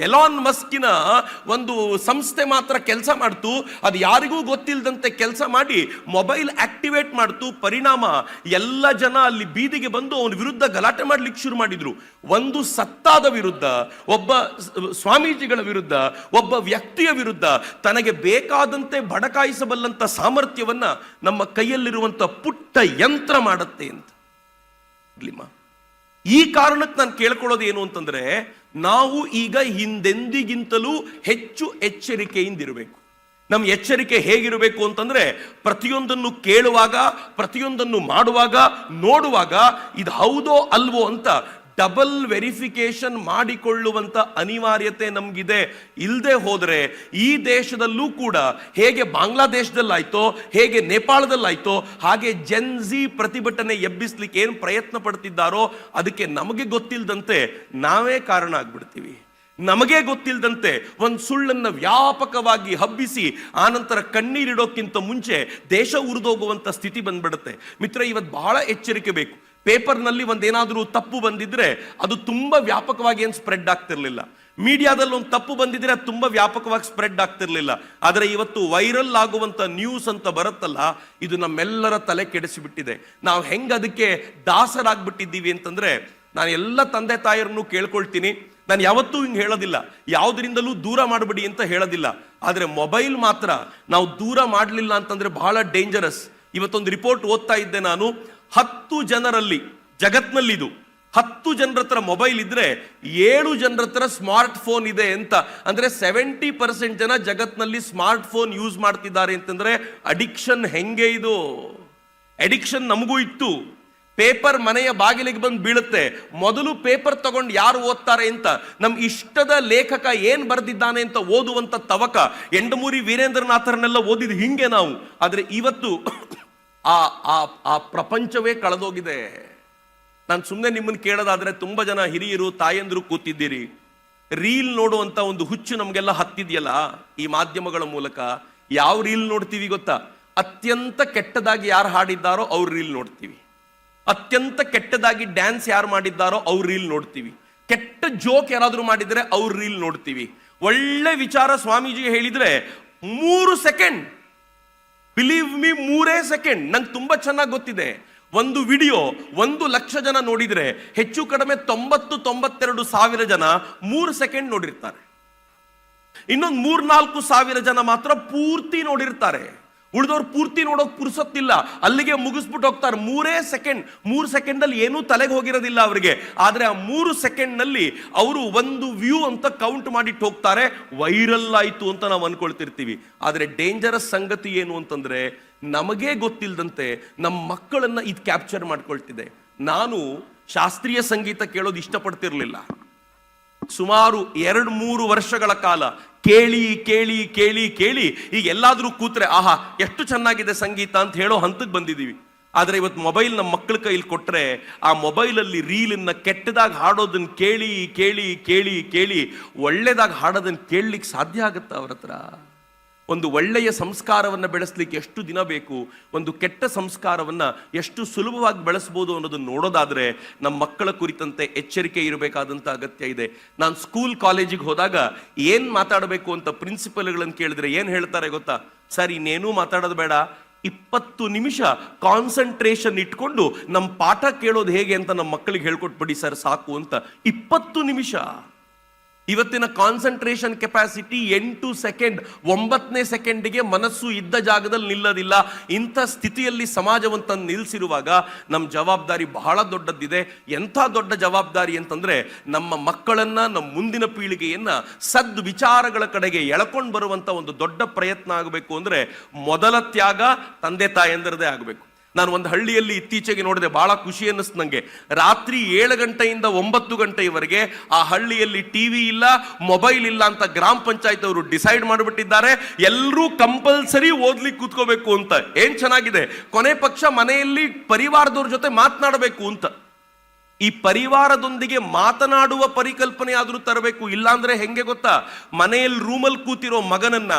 ಎಲಾನ್ ಮಸ್ಕಿನ ಒಂದು ಸಂಸ್ಥೆ ಮಾತ್ರ ಕೆಲಸ ಮಾಡ್ತು, ಅದು ಯಾರಿಗೂ ಗೊತ್ತಿಲ್ಲದಂತೆ ಕೆಲಸ ಮಾಡಿ ಮೊಬೈಲ್ ಆಕ್ಟಿವೇಟ್ ಮಾಡ್ತು. ಪರಿಣಾಮ ಎಲ್ಲ ಜನ ಅಲ್ಲಿ ಬೀದಿಗೆ ಬಂದು ಅವನ ವಿರುದ್ಧ ಗಲಾಟೆ ಮಾಡ್ಲಿಕ್ಕೆ ಶುರು ಮಾಡಿದ್ರು. ಒಂದು ಸತ್ತಾದ ವಿರುದ್ಧ, ಒಬ್ಬ ಸ್ವಾಮೀಜಿಗಳ ವಿರುದ್ಧ, ಒಬ್ಬ ವ್ಯಕ್ತಿಯ ವಿರುದ್ಧ ತನಗೆ ಬೇಕಾದಂತೆ ಬಡಕಾಯಿಸಬಲ್ಲಂತ ಸಾಮರ್ಥ್ಯವನ್ನ ನಮ್ಮ ಕೈಯಲ್ಲಿರುವಂತ ಪುಟ್ಟ ಯಂತ್ರ ಮಾಡುತ್ತೆ ಅಂತ. ಈ ಕಾರಣಕ್ಕೆ ನಾನು ಕೇಳ್ಕೊಳ್ಳೋದು ಏನು ಅಂತಂದ್ರೆ, ನಾವು ಈಗ ಹಿಂದೆಂದಿಗಿಂತಲೂ ಹೆಚ್ಚು ಎಚ್ಚರಿಕೆಯಿಂದಿರಬೇಕು. ನಮ್ಮ ಎಚ್ಚರಿಕೆ ಹೇಗಿರಬೇಕು ಅಂತಂದ್ರೆ, ಪ್ರತಿಯೊಂದನ್ನು ಕೇಳುವಾಗ, ಪ್ರತಿಯೊಂದನ್ನು ಮಾಡುವಾಗ, ನೋಡುವಾಗ ಇದು ಹೌದೋ ಅಲ್ವೋ ಅಂತ ಡಬಲ್ ವೆರಿಫಿಕೇಶನ್ ಮಾಡಿಕೊಳ್ಳುವಂತ ಅನಿವಾರ್ಯತೆ ನಮಗಿದೆ. ಇಲ್ಲದೆ ಹೋದರೆ ಈ ದೇಶದಲ್ಲೂ ಕೂಡ ಹೇಗೆ ಬಾಂಗ್ಲಾದೇಶದಲ್ಲಾಯ್ತೋ, ಹೇಗೆ ನೇಪಾಳದಲ್ಲಾಯ್ತೋ, ಹಾಗೆ ಜೆನ್ಜಿ ಪ್ರತಿಭಟನೆ ಎಬ್ಬಿಸ್ಲಿಕ್ಕೆ ಏನು ಪ್ರಯತ್ನ ಪಡ್ತಿದ್ದಾರೋ ಅದಕ್ಕೆ ನಮಗೆ ಗೊತ್ತಿಲ್ಲದಂತೆ ನಾವೇ ಕಾರಣ ಆಗ್ಬಿಡ್ತೀವಿ. ನಮಗೆ ಗೊತ್ತಿಲ್ಲದಂತೆ ಒಂದು ಸುಳ್ಳನ್ನ ವ್ಯಾಪಕವಾಗಿ ಹಬ್ಬಿಸಿ ಆನಂತರ ಕಣ್ಣೀರಿಡೋಕ್ಕಿಂತ ಮುಂಚೆ ದೇಶ ಉರಿದೋಗುವಂತ ಸ್ಥಿತಿ ಬಂದ್ಬಿಡುತ್ತೆ. ಮಿತ್ರ, ಇವತ್ತು ಬಹಳ ಎಚ್ಚರಿಕೆ ಬೇಕು. ಪೇಪರ್ನಲ್ಲಿ ಒಂದೇನಾದ್ರೂ ತಪ್ಪು ಬಂದಿದ್ರೆ ಅದು ತುಂಬಾ ವ್ಯಾಪಕವಾಗಿ ಏನು ಸ್ಪ್ರೆಡ್ ಆಗ್ತಿರ್ಲಿಲ್ಲ. ಮೀಡಿಯಾದಲ್ಲಿ ಒಂದು ತಪ್ಪು ಬಂದಿದ್ರೆ ಅದು ತುಂಬಾ ವ್ಯಾಪಕವಾಗಿ ಸ್ಪ್ರೆಡ್ ಆಗ್ತಿರ್ಲಿಲ್ಲ. ಆದರೆ ಇವತ್ತು ವೈರಲ್ ಆಗುವಂತ ನ್ಯೂಸ್ ಅಂತ ಬರುತ್ತಲ್ಲ, ಇದು ನಮ್ಮೆಲ್ಲರ ತಲೆ ಕೆಡಿಸಿಬಿಟ್ಟಿದೆ. ನಾವು ಹೆಂಗ್ ಅದಕ್ಕೆ ದಾಸರಾಗ್ಬಿಟ್ಟಿದ್ದೀವಿ ಅಂತಂದ್ರೆ, ನಾನು ಎಲ್ಲ ತಂದೆ ತಾಯರನ್ನು ಕೇಳ್ಕೊಳ್ತೀನಿ, ನಾನು ಯಾವತ್ತೂ ಹಿಂಗೆ ಹೇಳೋದಿಲ್ಲ, ಯಾವುದರಿಂದಲೂ ದೂರ ಮಾಡಬೇಡಿ ಅಂತ ಹೇಳೋದಿಲ್ಲ. ಆದರೆ ಮೊಬೈಲ್ ಮಾತ್ರ ನಾವು ದೂರ ಮಾಡಲಿಲ್ಲ ಅಂತಂದ್ರೆ ಬಹಳ ಡೇಂಜರಸ್. ಇವತ್ತೊಂದು ರಿಪೋರ್ಟ್ ಓದ್ತಾ ಇದ್ದೆ ನಾನು, 10 ಜನರಲ್ಲಿ ಜಗತ್ನಲ್ಲಿ ಇದು 10 ಜನರ ಹತ್ರ ಮೊಬೈಲ್ ಇದ್ರೆ 7 ಜನರ ಹತ್ರ ಸ್ಮಾರ್ಟ್ ಫೋನ್ ಇದೆ ಅಂತ. ಅಂದ್ರೆ 70% ಜನ ಜಗತ್ನಲ್ಲಿ ಸ್ಮಾರ್ಟ್ ಫೋನ್ ಯೂಸ್ ಮಾಡ್ತಿದ್ದಾರೆ ಅಂತಂದ್ರೆ ಅಡಿಕ್ಷನ್ ಹೆಂಗೆ ಇದು? ಅಡಿಕ್ಷನ್ ನಮಗೂ ಇತ್ತು. ಪೇಪರ್ ಮನೆಯ ಬಾಗಿಲಿಗೆ ಬಂದು ಬೀಳುತ್ತೆ, ಮೊದಲು ಪೇಪರ್ ತಗೊಂಡು ಯಾರು ಓದ್ತಾರೆ ಅಂತ ನಮ್ ಇಷ್ಟದ ಲೇಖಕ ಏನ್ ಬರೆದಿದ್ದಾನೆ ಅಂತ ಓದುವಂತ ತವಕ ಎಂಡಮೂರಿ ವೀರೇಂದ್ರನಾಥರನ್ನೆಲ್ಲ ಓದಿದ್ ಹಿಂಗೆ ನಾವು. ಆದ್ರೆ ಇವತ್ತು ಆ ಪ್ರಪಂಚವೇ ಕಳೆದೋಗಿದೆ. ನಾನು ಸುಮ್ಮನೆ ನಿಮ್ಮನ್ನು ಕೇಳೋದಾದ್ರೆ, ತುಂಬಾ ಜನ ಹಿರಿಯರು ತಾಯಂದ್ರು ಕೂತಿದ್ದೀರಿ, ರೀಲ್ ನೋಡುವಂತ ಒಂದು ಹುಚ್ಚು ನಮಗೆಲ್ಲ ಹತ್ತಿದೆಯಲ್ಲ ಈ ಮಾಧ್ಯಮಗಳ ಮೂಲಕ. ಯಾವ ರೀಲ್ ನೋಡ್ತೀವಿ ಗೊತ್ತಾ? ಅತ್ಯಂತ ಕೆಟ್ಟದಾಗಿ ಯಾರು ಹಾಡಿದ್ದಾರೋ ಅವ್ರ ರೀಲ್ ನೋಡ್ತೀವಿ, ಅತ್ಯಂತ ಕೆಟ್ಟದಾಗಿ ಡ್ಯಾನ್ಸ್ ಯಾರು ಮಾಡಿದ್ದಾರೋ ಅವ್ರ ರೀಲ್ ನೋಡ್ತೀವಿ, ಕೆಟ್ಟ ಜೋಕ್ ಯಾರಾದ್ರೂ ಮಾಡಿದ್ರೆ ಅವ್ರ ರೀಲ್ ನೋಡ್ತೀವಿ. ಒಳ್ಳೆ ವಿಚಾರ ಸ್ವಾಮೀಜಿ ಹೇಳಿದ್ರೆ 3 ಸೆಕೆಂಡ್, ಬಿಲೀವ್ ಮೀ 3 ಸೆಕೆಂಡ್. ನಂಗೆ ತುಂಬಾ ಚೆನ್ನಾಗಿ ಗೊತ್ತಿದೆ, ಒಂದು ವಿಡಿಯೋ 1,00,000 ಜನ ನೋಡಿದ್ರೆ ಹೆಚ್ಚು ಕಡಿಮೆ 90-92 ಸಾವಿರ ಜನ 3 ಸೆಕೆಂಡ್ ನೋಡಿರ್ತಾರೆ. ಇನ್ನೊಂದು 3-4 ಸಾವಿರ ಜನ ಮಾತ್ರ ಪೂರ್ತಿ ನೋಡಿರ್ತಾರೆ. ಉಳಿದವ್ರು ಪೂರ್ತಿ ನೋಡೋಕ್ ಪುರ್ಸೊತ್ತಿಲ್ಲ, ಅಲ್ಲಿಗೆ ಮುಗಿಸ್ಬಿಟ್ಟು ಹೋಗ್ತಾರೆ. 3 ಸೆಕೆಂಡ್ ಅಲ್ಲಿ ಏನೂ ತಲೆಗೆ ಹೋಗಿರೋದಿಲ್ಲ ಅವರಿಗೆ. ಆದ್ರೆ ಆ 3 ಸೆಕೆಂಡ್ ನಲ್ಲಿ ಅವರು ಒಂದು ವ್ಯೂ ಅಂತ ಕೌಂಟ್ ಮಾಡಿಟ್ಟು ಹೋಗ್ತಾರೆ. ವೈರಲ್ ಆಯ್ತು ಅಂತ ನಾವು ಅನ್ಕೊಳ್ತಿರ್ತೀವಿ. ಆದ್ರೆ ಡೇಂಜರಸ್ ಸಂಗತಿ ಏನು ಅಂತಂದ್ರೆ, ನಮಗೇ ಗೊತ್ತಿಲ್ಲದಂತೆ ನಮ್ಮ ಮಕ್ಕಳನ್ನ ಇದು ಕ್ಯಾಪ್ಚರ್ ಮಾಡ್ಕೊಳ್ತಿದೆ. ನಾನು ಶಾಸ್ತ್ರೀಯ ಸಂಗೀತ ಕೇಳೋದು ಇಷ್ಟಪಡ್ತಿರ್ಲಿಲ್ಲ. ಸುಮಾರು 2-3 ವರ್ಷಗಳ ಕಾಲ ಕೇಳಿ ಕೇಳಿ ಕೇಳಿ ಕೇಳಿ ಈಗ ಎಲ್ಲಾದ್ರೂ ಕೂತ್ರೆ ಆಹಾ ಎಷ್ಟು ಚೆನ್ನಾಗಿದೆ ಸಂಗೀತ ಅಂತ ಹೇಳೋ ಹಂತಕ್ಕೆ ಬಂದಿದ್ದೀವಿ. ಆದ್ರೆ ಇವತ್ತು ಮೊಬೈಲ್ ನಮ್ಮ ಮಕ್ಕಳ ಕೈಲಿ ಕೊಟ್ರೆ ಆ ಮೊಬೈಲಲ್ಲಿ ರೀಲನ್ನ ಕೆಟ್ಟದಾಗ ಹಾಡೋದನ್ನ ಕೇಳಿ ಕೇಳಿ ಕೇಳಿ ಕೇಳಿ ಒಳ್ಳೆದಾಗ ಹಾಡೋದನ್ನ ಕೇಳಲಿಕ್ಕೆ ಸಾಧ್ಯ ಆಗುತ್ತಾ ಅವ್ರ ಹತ್ರ? ಒಂದು ಒಳ್ಳೆಯ ಸಂಸ್ಕಾರವನ್ನು ಬೆಳೆಸಲಿಕ್ಕೆ ಎಷ್ಟು ದಿನ ಬೇಕು, ಒಂದು ಕೆಟ್ಟ ಸಂಸ್ಕಾರವನ್ನು ಎಷ್ಟು ಸುಲಭವಾಗಿ ಬೆಳೆಸಬಹುದು ಅನ್ನೋದನ್ನು ನೋಡೋದಾದ್ರೆ ನಮ್ಮ ಮಕ್ಕಳ ಕುರಿತಂತೆ ಎಚ್ಚರಿಕೆ ಇರಬೇಕಾದಂಥ ಅಗತ್ಯ ಇದೆ. ನಾನು ಸ್ಕೂಲ್ ಕಾಲೇಜಿಗೆ ಹೋದಾಗ ಏನ್ ಮಾತಾಡಬೇಕು ಅಂತ ಪ್ರಿನ್ಸಿಪಲ್ಗಳನ್ನು ಕೇಳಿದ್ರೆ ಏನ್ ಹೇಳ್ತಾರೆ ಗೊತ್ತಾ? ಸರ್, ಇನ್ನೇನೂ ಮಾತಾಡೋದು ಬೇಡ, 20 ನಿಮಿಷ ಕಾನ್ಸಂಟ್ರೇಷನ್ ಇಟ್ಕೊಂಡು ನಮ್ಮ ಪಾಠ ಕೇಳೋದು ಹೇಗೆ ಅಂತ ನಮ್ಮ ಮಕ್ಕಳಿಗೆ ಹೇಳ್ಕೊಟ್ಬಿಡಿ ಸರ್ ಸಾಕು ಅಂತ. 20 ನಿಮಿಷ. ಇವತ್ತಿನ ಕಾನ್ಸಂಟ್ರೇಷನ್ ಕೆಪಾಸಿಟಿ 8 ಸೆಕೆಂಡ್. 9ನೇ ಸೆಕೆಂಡಿಗೆ ಮನಸ್ಸು ಇದ್ದ ಜಾಗದಲ್ಲಿ ನಿಲ್ಲೋದಿಲ್ಲ. ಇಂಥ ಸ್ಥಿತಿಯಲ್ಲಿ ಸಮಾಜವಂತ ನಿಲ್ಲಿಸಿರುವಾಗ ನಮ್ಮ ಜವಾಬ್ದಾರಿ ಬಹಳ ದೊಡ್ಡದಿದೆ. ಎಂಥ ದೊಡ್ಡ ಜವಾಬ್ದಾರಿ ಅಂತಂದ್ರೆ, ನಮ್ಮ ಮಕ್ಕಳನ್ನ, ನಮ್ಮ ಮುಂದಿನ ಪೀಳಿಗೆಯನ್ನ ಸದ್ ವಿಚಾರಗಳ ಕಡೆಗೆ ಎಳ್ಕೊಂಡು ಬರುವಂತ ಒಂದು ದೊಡ್ಡ ಪ್ರಯತ್ನ ಆಗಬೇಕು. ಅಂದ್ರೆ ಮೊದಲ ತ್ಯಾಗ ತಂದೆ ತಾಯಂದಿರದೇ ಆಗಬೇಕು. ನಾನು ಒಂದು ಹಳ್ಳಿಯಲ್ಲಿ ಇತ್ತೀಚೆಗೆ ನೋಡಿದೆ, ಬಹಳ ಖುಷಿ ಅನ್ನಿಸ್ತು ನನಗೆ. ರಾತ್ರಿ 7 ಗಂಟೆಯಿಂದ 9 ಗಂಟೆಯವರೆಗೆ ಆ ಹಳ್ಳಿಯಲ್ಲಿ ಟಿವಿ ಇಲ್ಲ, ಮೊಬೈಲ್ ಇಲ್ಲ ಅಂತ ಗ್ರಾಮ ಪಂಚಾಯತ್ ಅವರು ಡಿಸೈಡ್ ಮಾಡಿಬಿಟ್ಟಿದ್ದಾರೆ. ಎಲ್ಲರೂ ಕಂಪಲ್ಸರಿ ಓದ್ಲಿಕ್ಕೆ ಕೂತ್ಕೋಬೇಕು ಅಂತ. ಏನ್ ಚೆನ್ನಾಗಿದೆ, ಕೊನೆ ಪಕ್ಷ ಮನೆಯಲ್ಲಿ ಪರಿವಾರದವ್ರ ಜೊತೆ ಮಾತನಾಡಬೇಕು ಅಂತ. ಈ ಪರಿವಾರದೊಂದಿಗೆ ಮಾತನಾಡುವ ಪರಿಕಲ್ಪನೆ ಆದ್ರೂ ತರಬೇಕು. ಇಲ್ಲಾಂದ್ರೆ ಹೆಂಗೆ ಗೊತ್ತಾ, ಮನೆಯಲ್ಲಿ ರೂಮಲ್ಲಿ ಕೂತಿರೋ ಮಗನನ್ನ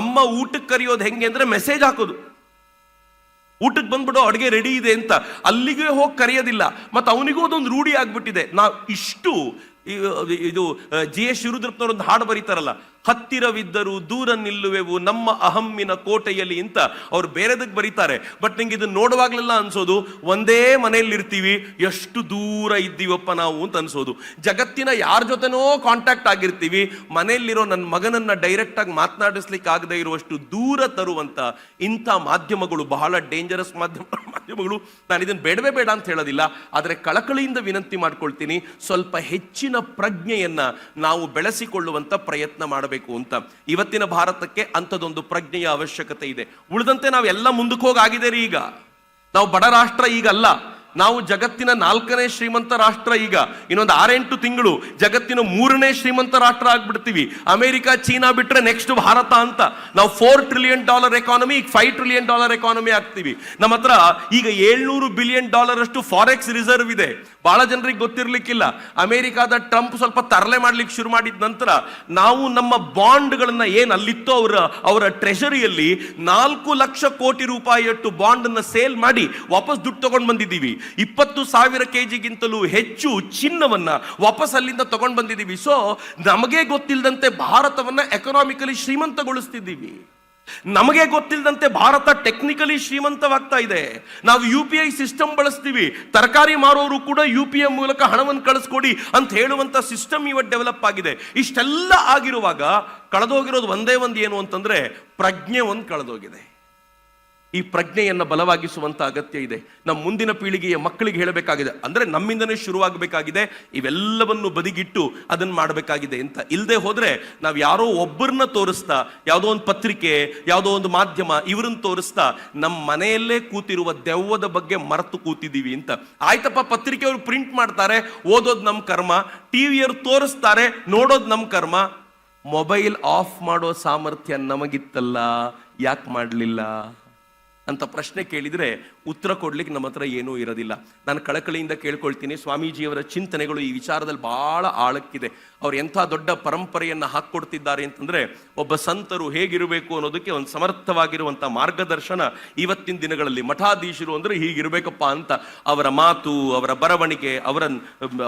ಅಮ್ಮ ಊಟಕ್ಕೆ ಕರೆಯೋದು ಹೆಂಗೆ ಅಂದ್ರೆ ಮೆಸೇಜ್ ಹಾಕೋದು, ಊಟಕ್ಕೆ ಬಂದ್ಬಿಡೋ ಅಡುಗೆ ರೆಡಿ ಇದೆ ಅಂತ. ಅಲ್ಲಿಗೆ ಹೋಗಿ ಕರೆಯೋದಿಲ್ಲ. ಮತ್ತೆ ಅವನಿಗೂ ಅದೊಂದು ರೂಢಿ ಆಗ್ಬಿಟ್ಟಿದೆ. ನಾವು ಇಷ್ಟು ಇದು G.S. ಶಿವರುದ್ರಪ್ಪನವರು ಒಂದು ಹಾಡು ಬರೀತಾರಲ್ಲ, ಹತ್ತಿರವಿದ್ದರೂ ದೂರ ನಿಲ್ಲುವೆವು ನಮ್ಮ ಅಹಮ್ಮಿನ ಕೋಟೆಯಲ್ಲಿ ಅಂತ ಅವ್ರು ಬೇರೆದಕ್ಕೆ ಬರೀತಾರೆ. ಬಟ್ ನಿಂಗೆ ಇದನ್ನ ನೋಡುವಾಗ್ಲೆಲ್ಲ ಅನ್ಸೋದು ಒಂದೇ ಮನೆಯಲ್ಲಿ ಇರ್ತೀವಿ, ಎಷ್ಟು ದೂರ ಇದ್ದೀವಪ್ಪ ನಾವು ಅಂತ ಅನ್ಸೋದು. ಜಗತ್ತಿನ ಯಾರ ಜೊತೆನೋ ಕಾಂಟ್ಯಾಕ್ಟ್ ಆಗಿರ್ತೀವಿ, ಮನೆಯಲ್ಲಿರೋ ನನ್ನ ಮಗನನ್ನ ಡೈರೆಕ್ಟ್ ಆಗಿ ಮಾತನಾಡಿಸ್ಲಿಕ್ಕೆ ಆಗದೆ ಇರುವಷ್ಟು ದೂರ ತರುವಂತ ಇಂಥ ಮಾಧ್ಯಮಗಳು ಬಹಳ ಡೇಂಜರಸ್ ಮಾಧ್ಯಮಗಳು. ನಾನು ಇದನ್ನು ಬೇಡವೇ ಬೇಡ ಅಂತ ಹೇಳೋದಿಲ್ಲ, ಆದರೆ ಕಳಕಳಿಯಿಂದ ವಿನಂತಿ ಮಾಡ್ಕೊಳ್ತೀನಿ, ಸ್ವಲ್ಪ ಹೆಚ್ಚಿನ ಪ್ರಜ್ಞೆಯನ್ನ ನಾವು ಬೆಳೆಸಿಕೊಳ್ಳುವಂತ ಪ್ರಯತ್ನ ಮಾಡಬೇಕು ಅಂತ. ಇವತ್ತಿನ ಭಾರತಕ್ಕೆ ಅಂಥದೊಂದು ಪ್ರಜ್ಞೆಯ ಅವಶ್ಯಕತೆ ಇದೆ. ಉಳಿದಂತೆ ನಾವೆಲ್ಲ ಮುಂದಕ್ಕೆ ಹೋಗಾಗಿದೆ ರೀ. ಈಗ ನಾವು ಬಡ ರಾಷ್ಟ್ರ ಈಗಲ್ಲ, ನಾವು ಜಗತ್ತಿನ 4ನೇ ಶ್ರೀಮಂತ ರಾಷ್ಟ್ರ. ಈಗ ಇನ್ನೊಂದು 6-8 ತಿಂಗಳು ಜಗತ್ತಿನ 3ನೇ ಶ್ರೀಮಂತ ರಾಷ್ಟ್ರ ಆಗ್ಬಿಡ್ತೀವಿ. ಅಮೆರಿಕ, ಚೀನಾ ಬಿಟ್ರೆ ನೆಕ್ಸ್ಟ್ ಭಾರತ ಅಂತ. ನಾವು $4 ಟ್ರಿಲಿಯನ್ ಎಕಾನಮಿ, ಈಗ $5 ಟ್ರಿಲಿಯನ್ ಎಕಾನಮಿ ಆಗ್ತೀವಿ. ನಮ್ಮ ಹತ್ರ ಈಗ $700 ಬಿಲಿಯನ್ ಅಷ್ಟು ಫಾರೆಕ್ಸ್ ರಿಸರ್ವ್ ಇದೆ. ಬಹಳ ಜನರಿಗೆ ಗೊತ್ತಿರ್ಲಿಕ್ಕಿಲ್ಲ. ಅಮೆರಿಕಾದ ಟ್ರಂಪ್ ಸ್ವಲ್ಪ ತರಲೆ ಮಾಡ್ಲಿಕ್ಕೆ ಶುರು ಮಾಡಿದ ನಂತರ ನಾವು ನಮ್ಮ ಬಾಂಡ್ಗಳನ್ನ ಏನ್ ಅಲ್ಲಿತ್ತೋ ಅವರ ಟ್ರೆಷರಿಯಲ್ಲಿ 4 ಲಕ್ಷ ಕೋಟಿ ರೂಪಾಯಿಯಷ್ಟು ಬಾಂಡ್ ಅನ್ನ ಸೇಲ್ ಮಾಡಿ ವಾಪಸ್ ದುಡ್ಡು ತಗೊಂಡು ಬಂದಿದ್ದೀವಿ. 20,000 ಕೆಜಿಗಿಂತಲೂ ಹೆಚ್ಚು ಚಿನ್ನವನ್ನ ವಾಪಸ್ ಅಲ್ಲಿಂದ ತಗೊಂಡು ಬಂದಿದ್ದೀವಿ. ಸೊ ನಮಗೆ ಗೊತ್ತಿಲ್ಲದಂತೆ ಭಾರತವನ್ನ ಎಕನಾಮಿಕಲಿ ಶ್ರೀಮಂತಗೊಳಿಸ್ತಿದ್ದೀವಿ. ನಮಗೆ ಗೊತ್ತಿಲ್ಲದಂತೆ ಭಾರತ ಟೆಕ್ನಿಕಲಿ ಶ್ರೀಮಂತವಾಗ್ತಾ ಇದೆ. ನಾವು UPI ಸಿಸ್ಟಮ್ ಬಳಸ್ತೀವಿ. ತರಕಾರಿ ಮಾರೋರು ಕೂಡ UPI ಮೂಲಕ ಹಣವನ್ನು ಕಳಿಸ್ಕೊಡಿ ಅಂತ ಹೇಳುವಂತ ಸಿಸ್ಟಮ್ ಇವತ್ತು ಡೆವಲಪ್ ಆಗಿದೆ. ಇಷ್ಟೆಲ್ಲ ಆಗಿರುವಾಗ ಕಳೆದೋಗಿರೋದು ಒಂದೇ ಒಂದು ಏನು ಅಂತಂದ್ರೆ ಪ್ರಜ್ಞೆ ಒಂದು ಕಳೆದೋಗಿದೆ. ಈ ಪ್ರಜ್ಞೆಯನ್ನು ಬಲವಾಗಿಸುವಂತ ಅಗತ್ಯ ಇದೆ. ನಮ್ಮ ಮುಂದಿನ ಪೀಳಿಗೆಯ ಮಕ್ಕಳಿಗೆ ಹೇಳಬೇಕಾಗಿದೆ, ಅಂದ್ರೆ ನಮ್ಮಿಂದನೇ ಶುರುವಾಗಬೇಕಾಗಿದೆ. ಇವೆಲ್ಲವನ್ನು ಬದಿಗಿಟ್ಟು ಅದನ್ನು ಮಾಡಬೇಕಾಗಿದೆ ಅಂತ. ಇಲ್ಲದೆ ಹೋದ್ರೆ ನಾವು ಯಾರೋ ಒಬ್ಬರನ್ನ ತೋರಿಸ್ತಾ, ಯಾವುದೋ ಒಂದು ಪತ್ರಿಕೆ, ಯಾವುದೋ ಒಂದು ಮಾಧ್ಯಮ ಇವರನ್ನು ತೋರಿಸ್ತಾ ನಮ್ಮ ಮನೆಯಲ್ಲೇ ಕೂತಿರುವ ದೆವ್ವದ ಬಗ್ಗೆ ಮರೆತು ಕೂತಿದ್ದೀವಿ ಅಂತ. ಆಯ್ತಪ್ಪ, ಪತ್ರಿಕೆಯವರು ಪ್ರಿಂಟ್ ಮಾಡ್ತಾರೆ, ಓದೋದು ನಮ್ಮ ಕರ್ಮ. ಟಿವಿಯವರು ತೋರಿಸ್ತಾರೆ, ನೋಡೋದು ನಮ್ಮ ಕರ್ಮ. ಮೊಬೈಲ್ ಆಫ್ ಮಾಡೋ ಸಾಮರ್ಥ್ಯ ನಮಗಿತ್ತಲ್ಲ, ಯಾಕೆ ಮಾಡಲಿಲ್ಲ ಅಂತ ಪ್ರಶ್ನೆ ಕೇಳಿದ್ರೆ ಉತ್ತರ ಕೊಡ್ಲಿಕ್ಕೆ ನಮ್ಮ ಹತ್ರ ಏನೂ ಇರೋದಿಲ್ಲ. ನಾನು ಕಳಕಳಿಯಿಂದ ಕೇಳ್ಕೊಳ್ತೀನಿ, ಸ್ವಾಮೀಜಿಯವರ ಚಿಂತನೆಗಳು ಈ ವಿಚಾರದಲ್ಲಿ ಬಹಳ ಆಳಕ್ಕಿದೆ. ಅವ್ರು ಎಂಥ ದೊಡ್ಡ ಪರಂಪರೆಯನ್ನು ಹಾಕ್ಕೊಡ್ತಿದ್ದಾರೆ ಅಂತಂದ್ರೆ, ಒಬ್ಬ ಸಂತರು ಹೇಗಿರಬೇಕು ಅನ್ನೋದಕ್ಕೆ ಒಂದು ಸಮರ್ಥವಾಗಿರುವಂಥ ಮಾರ್ಗದರ್ಶನ ಇವತ್ತಿನ ದಿನಗಳಲ್ಲಿ. ಮಠಾಧೀಶರು ಅಂದ್ರೆ ಹೀಗಿರ್ಬೇಕಪ್ಪ ಅಂತ ಅವರ ಮಾತು, ಅವರ ಬರವಣಿಗೆ,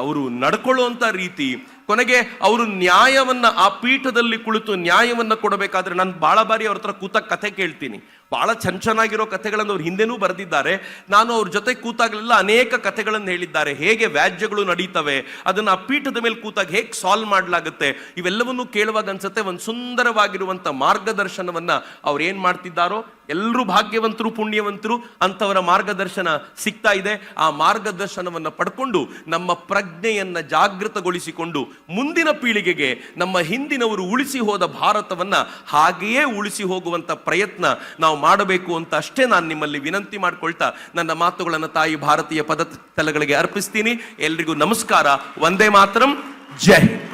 ಅವರು ನಡ್ಕೊಳ್ಳುವಂಥ ರೀತಿ, ಕೊನೆಗೆ ಅವರು ನ್ಯಾಯವನ್ನ ಆ ಪೀಠದಲ್ಲಿ ಕುಳಿತು ನ್ಯಾಯವನ್ನ ಕೊಡಬೇಕಾದ್ರೆ ನಾನು ಬಹಳ ಬಾರಿ ಅವ್ರ ಹತ್ರ ಕೂತ ಕಥೆ ಕೇಳ್ತೀನಿ. ಬಹಳ ಚೆನ್ನಾಗಿರೋ ಕಥೆಗಳನ್ನು ಅವ್ರು ಹಿಂದೆನೂ ಬರೆದಿದ್ದಾರೆ. ನಾನು ಅವ್ರ ಜೊತೆ ಕೂತಾಗಲೆಲ್ಲ ಅನೇಕ ಕಥೆಗಳನ್ನು ಹೇಳಿದ್ದಾರೆ. ಹೇಗೆ ವ್ಯಾಜ್ಯಗಳು ನಡೀತವೆ, ಅದನ್ನ ಆ ಪೀಠದ ಮೇಲೆ ಕೂತಾಗ ಹೇಗೆ ಸಾಲ್ವ್ ಮಾಡಲಾಗುತ್ತೆ, ಇವೆಲ್ಲವನ್ನೂ ಕೇಳುವಾಗ ಅನ್ಸುತ್ತೆ ಒಂದು ಸುಂದರವಾಗಿರುವಂತ ಮಾರ್ಗದರ್ಶನವನ್ನ ಅವ್ರು ಏನ್ ಮಾಡ್ತಿದ್ದಾರೋ. ಎಲ್ಲರೂ ಭಾಗ್ಯವಂತರು, ಪುಣ್ಯವಂತರು, ಅಂತವರ ಮಾರ್ಗದರ್ಶನ ಸಿಗ್ತಾ ಇದೆ. ಆ ಮಾರ್ಗದರ್ಶನವನ್ನು ಪಡ್ಕೊಂಡು ನಮ್ಮ ಪ್ರಜ್ಞೆಯನ್ನ ಜಾಗೃತಗೊಳಿಸಿಕೊಂಡು ಮುಂದಿನ ಪೀಳಿಗೆಗೆ ನಮ್ಮ ಹಿಂದಿನವರು ಉಳಿಸಿ ಹೋದ ಭಾರತವನ್ನ ಹಾಗೆಯೇ ಉಳಿಸಿ ಹೋಗುವಂತ ಪ್ರಯತ್ನ ನಾವು ಮಾಡಬೇಕು ಅಂತ ಅಷ್ಟೇ ನಾನು ನಿಮ್ಮಲ್ಲಿ ವಿನಂತಿ ಮಾಡ್ಕೊಳ್ತಾ ನನ್ನ ಮಾತುಗಳನ್ನು ತಾಯಿ ಭಾರತೀಯ ಪದ ತಲೆಗಳಿಗೆ ಅರ್ಪಿಸ್ತೀನಿ. ಎಲ್ರಿಗೂ ನಮಸ್ಕಾರ. ವಂದೇ ಮಾತರಂ. ಜೈ ಹಿಂದ್.